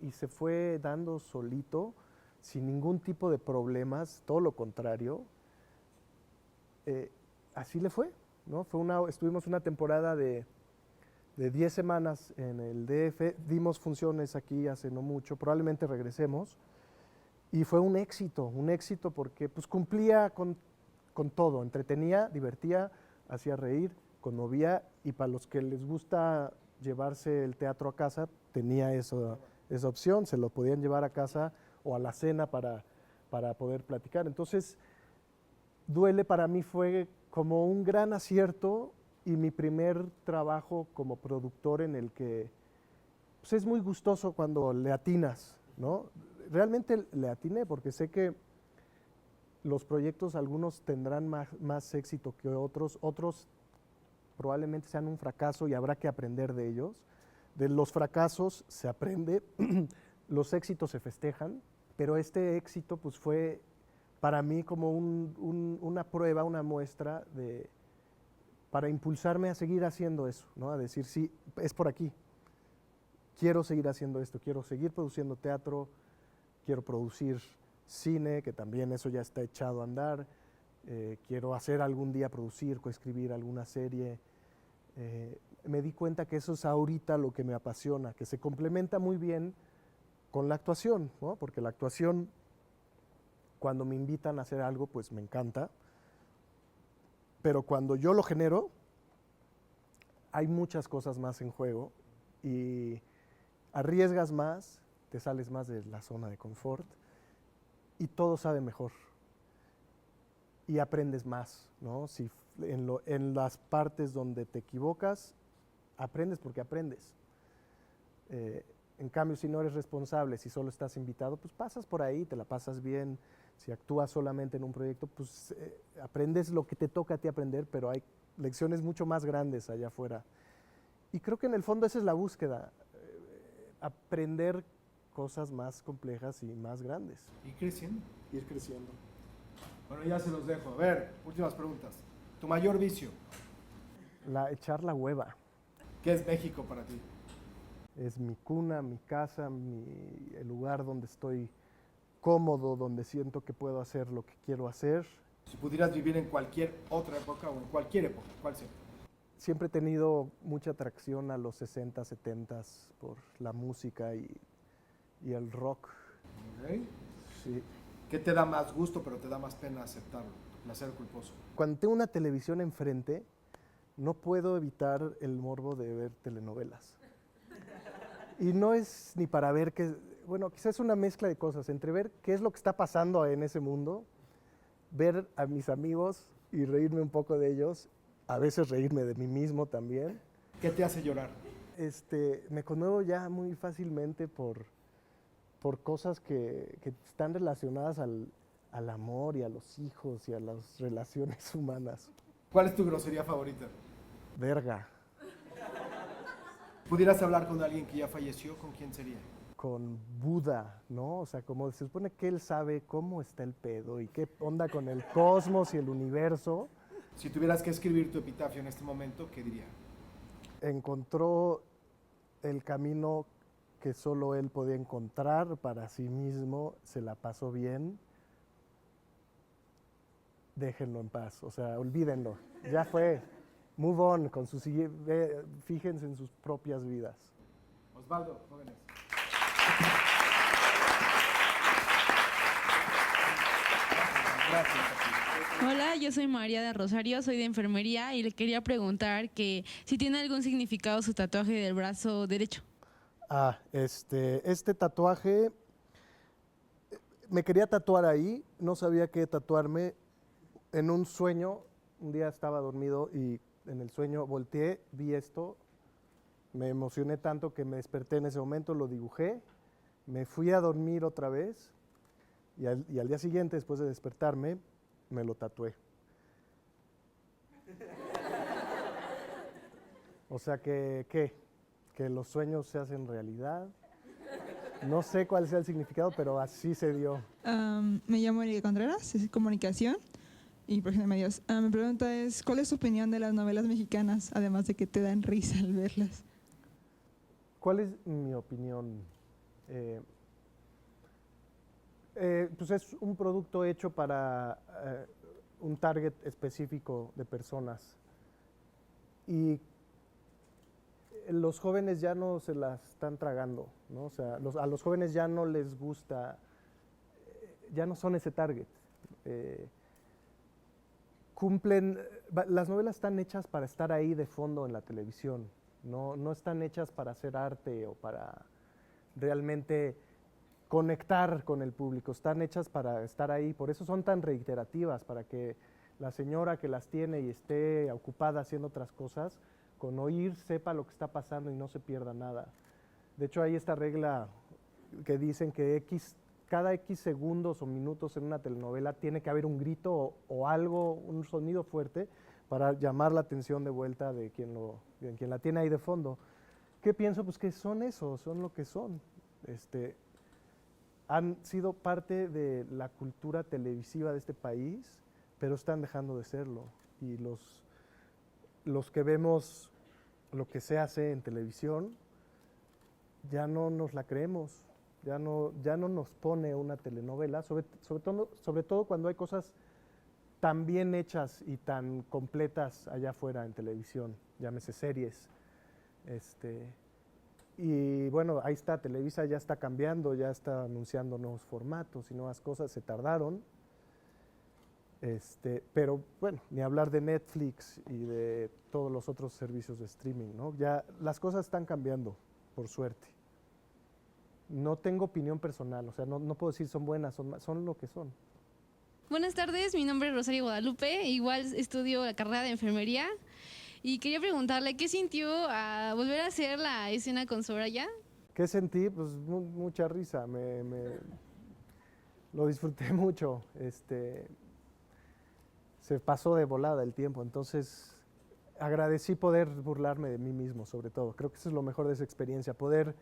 y se fue dando solito, sin ningún tipo de problemas, todo lo contrario, así le fue, ¿no? Estuvimos una temporada de 10 semanas en el DF, dimos funciones aquí hace no mucho, probablemente regresemos, y fue un éxito porque pues, cumplía con todo, entretenía, divertía, hacía reír, conmovía, y para los que les gusta llevarse el teatro a casa, tenía esa opción, se lo podían llevar a casa o a la cena para poder platicar. Entonces, Duele para mí fue como un gran acierto y mi primer trabajo como productor en el que pues es muy gustoso cuando le atinas, ¿no? Realmente le atiné porque sé que los proyectos, algunos tendrán más éxito que otros probablemente sean un fracaso y habrá que aprender de ellos. De los fracasos se aprende, los éxitos se festejan, pero este éxito pues fue para mí como una prueba, una muestra para impulsarme a seguir haciendo eso, ¿no? A decir, sí, es por aquí, quiero seguir haciendo esto, quiero seguir produciendo teatro, quiero producir cine, que también eso ya está echado a andar, quiero hacer algún día producir, coescribir alguna serie. Me di cuenta que eso es ahorita lo que me apasiona, que se complementa muy bien con la actuación, ¿no? Porque la actuación, cuando me invitan a hacer algo, pues me encanta, pero cuando yo lo genero, hay muchas cosas más en juego y arriesgas más, te sales más de la zona de confort y todo sabe mejor y aprendes más, ¿no? Si en las partes donde te equivocas, aprendes porque aprendes. En cambio, si no eres responsable, si solo estás invitado, pues pasas por ahí, te la pasas bien. Si actúas solamente en un proyecto, pues aprendes lo que te toca a ti aprender, pero hay lecciones mucho más grandes allá afuera. Y creo que en el fondo esa es la búsqueda, aprender cosas más complejas y más grandes. ¿Y creciendo? Ir creciendo. Bueno, ya se los dejo. A ver, últimas preguntas. ¿Tu mayor vicio? Echar la hueva. ¿Qué es México para ti? Es mi cuna, mi casa, el lugar donde estoy cómodo, donde siento que puedo hacer lo que quiero hacer. Si pudieras vivir en cualquier otra época o en cualquier época, ¿cuál sería? Siempre he tenido mucha atracción a los 60, 70 por la música y el rock. Okay. Sí. ¿Qué te da más gusto pero te da más pena aceptarlo? Placer culposo. Cuando tengo una televisión enfrente, no puedo evitar el morbo de ver telenovelas. Y no es ni para ver qué, bueno, quizás es una mezcla de cosas, entre ver qué es lo que está pasando en ese mundo, ver a mis amigos y reírme un poco de ellos, a veces reírme de mí mismo también. ¿Qué te hace llorar? Me conmuevo ya muy fácilmente por cosas que están relacionadas al amor y a los hijos y a las relaciones humanas. ¿Cuál es tu grosería favorita? Verga. ¿Pudieras hablar con alguien que ya falleció? ¿Con quién sería? Con Buda, ¿no? O sea, como se supone que él sabe cómo está el pedo y qué onda con el cosmos y el universo. Si tuvieras que escribir tu epitafio en este momento, ¿qué diría? Encontró el camino que solo él podía encontrar para sí mismo, se la pasó bien, déjenlo en paz, o sea, olvídenlo, ya fue, move on, fíjense en sus propias vidas. Osvaldo, jóvenes. Gracias. Hola, yo soy María de Rosario, soy de enfermería y le quería preguntar que si tiene algún significado su tatuaje del brazo derecho. Este tatuaje, me quería tatuar ahí, no sabía qué tatuarme. En un sueño, un día estaba dormido y en el sueño volteé, vi esto, me emocioné tanto que me desperté en ese momento, lo dibujé, me fui a dormir otra vez y al día siguiente, después de despertarme, me lo tatué. O sea que los sueños se hacen realidad. No sé cuál sea el significado, pero así se dio. Me llamo Erika Contreras, es comunicación y profesión de medios. Mi pregunta es, ¿cuál es tu opinión de las novelas mexicanas, además de que te dan risa al verlas? ¿Cuál es mi opinión? Pues es un producto hecho para un target específico de personas. Y los jóvenes ya no se las están tragando, ¿no? O sea, a los jóvenes ya no les gusta, ya no son ese target. Las novelas están hechas para estar ahí de fondo en la televisión, no están hechas para hacer arte o para realmente conectar con el público, están hechas para estar ahí, por eso son tan reiterativas, para que la señora que las tiene y esté ocupada haciendo otras cosas, con oír sepa lo que está pasando y no se pierda nada. De hecho, hay esta regla que dicen que cada X segundos o minutos en una telenovela tiene que haber un grito o algo, un sonido fuerte para llamar la atención de vuelta de quien la tiene ahí de fondo. ¿Qué pienso? Pues que son eso, son lo que son. Han sido parte de la cultura televisiva de este país, pero están dejando de serlo. Y los que vemos lo que se hace en televisión, ya no nos la creemos, ya no nos pone una telenovela, sobre todo cuando hay cosas tan bien hechas y tan completas allá afuera en televisión, llámese series. Y bueno, ahí está, Televisa ya está cambiando, ya está anunciando nuevos formatos y nuevas cosas, se tardaron. Pero bueno, ni hablar de Netflix y de todos los otros servicios de streaming, ¿no? Ya las cosas están cambiando, por suerte. No tengo opinión personal, o sea, no puedo decir son buenas, son lo que son. Buenas tardes, mi nombre es Rosario Guadalupe, igual estudio la carrera de enfermería y quería preguntarle qué sintió a volver a hacer la escena con Soraya. ¿Qué sentí? Pues mucha risa, lo disfruté mucho, se pasó de volada el tiempo, entonces agradecí poder burlarme de mí mismo, sobre todo. Creo que eso es lo mejor de esa experiencia, poder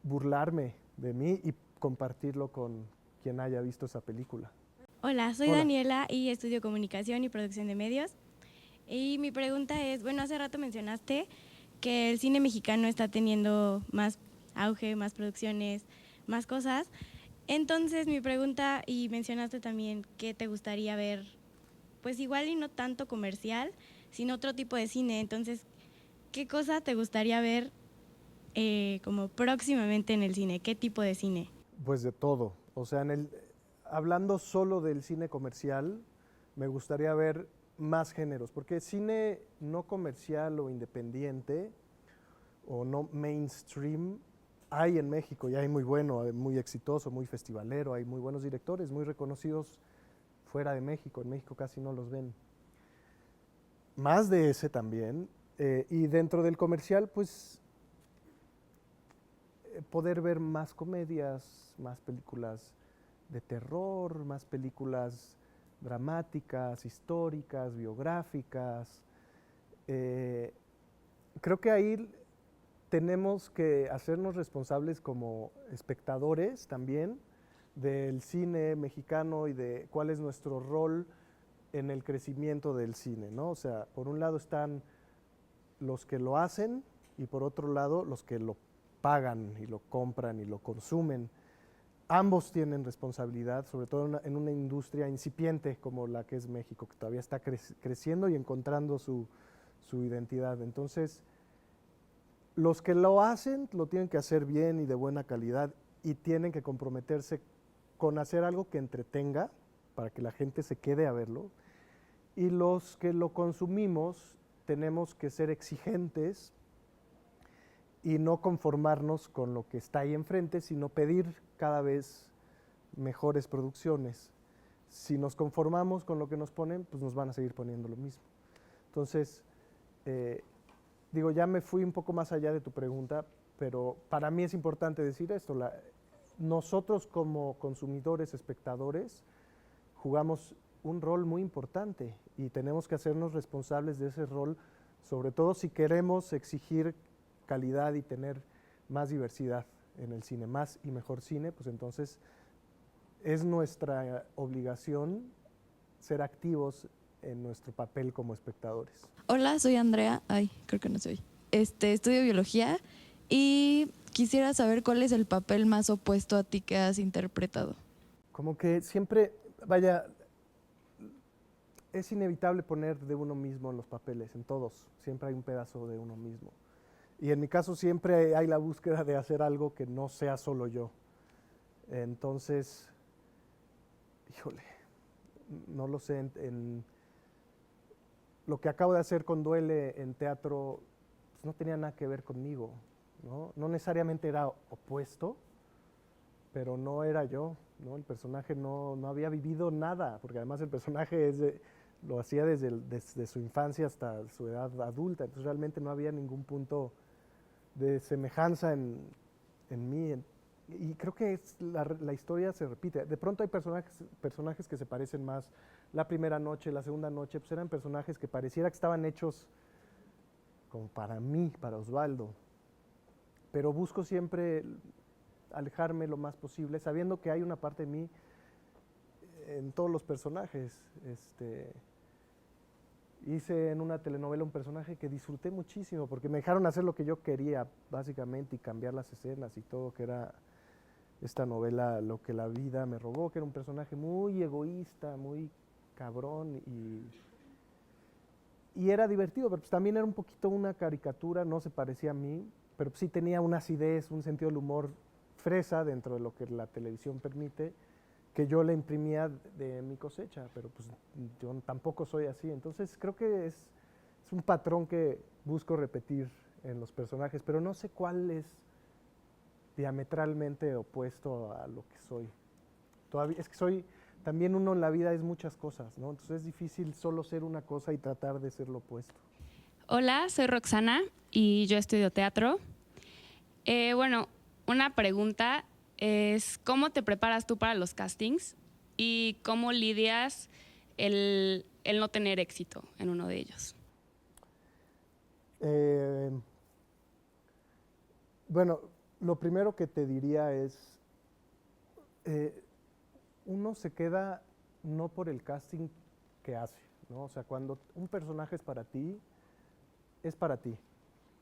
burlarme de mí y compartirlo con quien haya visto esa película. Hola, soy Hola. Daniela y estudio comunicación y producción de medios. Y mi pregunta es, bueno, hace rato mencionaste que el cine mexicano está teniendo más auge, más producciones, más cosas. Entonces mi pregunta, y mencionaste también que te gustaría ver, pues igual y no tanto comercial, sino otro tipo de cine. Entonces, ¿qué cosa te gustaría ver como próximamente en el cine? ¿Qué tipo de cine? Pues de todo, o sea, hablando solo del cine comercial, me gustaría ver más géneros, porque cine no comercial o independiente o no mainstream hay en México, y hay muy bueno, muy exitoso, muy festivalero, hay muy buenos directores, muy reconocidos fuera de México, en México casi no los ven. Más de ese también, y dentro del comercial, pues poder ver más comedias, más películas de terror, más películas dramáticas, históricas, biográficas. Creo que ahí tenemos que hacernos responsables como espectadores también del cine mexicano y de cuál es nuestro rol en el crecimiento del cine, ¿no? O sea, por un lado están los que lo hacen y por otro lado los que lo pagan y lo compran y lo consumen. Ambos tienen responsabilidad, sobre todo en una industria incipiente como la que es México, que todavía está creciendo y encontrando su identidad. Entonces, los que lo hacen lo tienen que hacer bien y de buena calidad y tienen que comprometerse con hacer algo que entretenga para que la gente se quede a verlo. Y los que lo consumimos tenemos que ser exigentes y no conformarnos con lo que está ahí enfrente, sino pedir cada vez mejores producciones. Si nos conformamos con lo que nos ponen, pues nos van a seguir poniendo lo mismo. Entonces, digo, ya me fui un poco más allá de tu pregunta, pero para mí es importante decir esto. Nosotros como consumidores, espectadores, jugamos un rol muy importante y tenemos que hacernos responsables de ese rol, sobre todo si queremos exigir calidad y tener más diversidad en el cine, más y mejor cine, pues entonces es nuestra obligación ser activos en nuestro papel como espectadores. Hola, soy Andrea. Ay, creo que no soy. Estudio biología y quisiera saber cuál es el papel más opuesto a ti que has interpretado. Como que siempre, vaya, es inevitable poner de uno mismo en los papeles, en todos. Siempre hay un pedazo de uno mismo. Y en mi caso siempre hay la búsqueda de hacer algo que no sea solo yo. Entonces, híjole, no lo sé, lo que acabo de hacer con Duele en teatro pues no tenía nada que ver conmigo, ¿no? No necesariamente era opuesto, pero no era yo, ¿no? El personaje no había vivido nada, porque además el personaje lo hacía desde su infancia hasta su edad adulta, entonces realmente no había ningún punto de semejanza en mí. Y creo que la historia se repite. De pronto hay personajes que se parecen más. La primera noche, la segunda noche, pues eran personajes que pareciera que estaban hechos como para mí, para Osvaldo. Pero busco siempre alejarme lo más posible, sabiendo que hay una parte de mí en todos los personajes. Hice en una telenovela un personaje que disfruté muchísimo, porque me dejaron hacer lo que yo quería, básicamente, y cambiar las escenas y todo, que era esta novela Lo que la vida me robó, que era un personaje muy egoísta, muy cabrón, y era divertido, pero pues también era un poquito una caricatura, no se parecía a mí, pero sí tenía una acidez, un sentido del humor fresa dentro de lo que la televisión permite, que yo le imprimía de mi cosecha, pero pues yo tampoco soy así. Entonces creo que es un patrón que busco repetir en los personajes, pero no sé cuál es diametralmente opuesto a lo que soy. Todavía, es que soy, también uno en la vida es muchas cosas, ¿no? Entonces es difícil solo ser una cosa y tratar de ser lo opuesto. Hola, soy Roxana y yo estudio teatro. Bueno, una pregunta es, ¿cómo te preparas tú para los castings y cómo lidias el no tener éxito en uno de ellos? Bueno, lo primero que te diría es, uno se queda no por el casting que hace, ¿no? O sea, cuando un personaje es para ti, es para ti.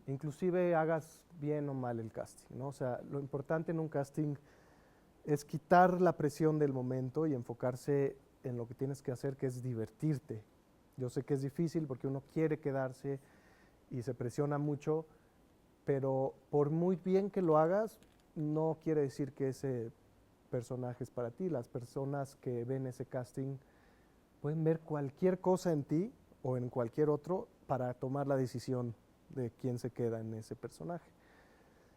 Inclusive hagas bien o mal el casting, ¿no? O sea, lo importante en un casting es quitar la presión del momento y enfocarse en lo que tienes que hacer, que es divertirte. Yo sé que es difícil porque uno quiere quedarse y se presiona mucho, pero por muy bien que lo hagas, no quiere decir que ese personaje es para ti. Las personas que ven ese casting pueden ver cualquier cosa en ti o en cualquier otro para tomar la decisión de quién se queda en ese personaje.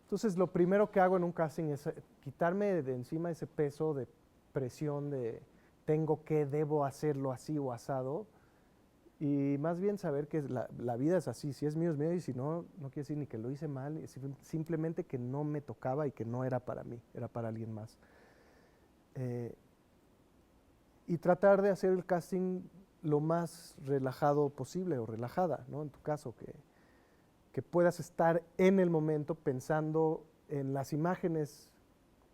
Entonces, lo primero que hago en un casting es quitarme de encima ese peso de presión de tengo que, debo hacerlo así o asado, y más bien saber que la vida es así, si es mío, y si no, no quiere decir ni que lo hice mal, es simplemente que no me tocaba y que no era para mí, era para alguien más. Y tratar de hacer el casting lo más relajado posible o relajada, ¿no? En tu caso, que puedas estar en el momento pensando en las imágenes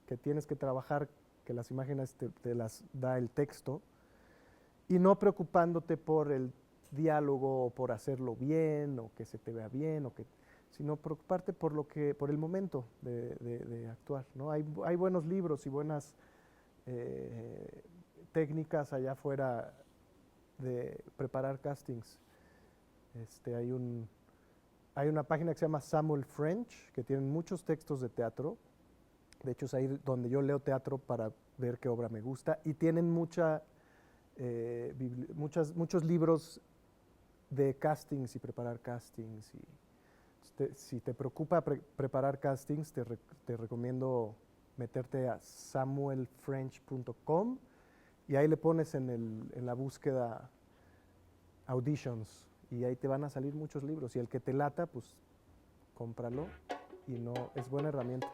que tienes que trabajar, que las imágenes te las da el texto, y no preocupándote por el diálogo o por hacerlo bien o que se te vea bien, sino preocuparte por el momento de actuar, ¿no? Hay buenos libros y buenas técnicas allá afuera de preparar castings. Hay una página que se llama Samuel French, que tienen muchos textos de teatro. De hecho, es ahí donde yo leo teatro para ver qué obra me gusta. Y tienen muchos libros de castings y preparar castings. Si te preocupa preparar castings, te recomiendo meterte a samuelfrench.com y ahí le pones en la búsqueda auditions y ahí te van a salir muchos libros y el que te lata, pues cómpralo y no es buena herramienta.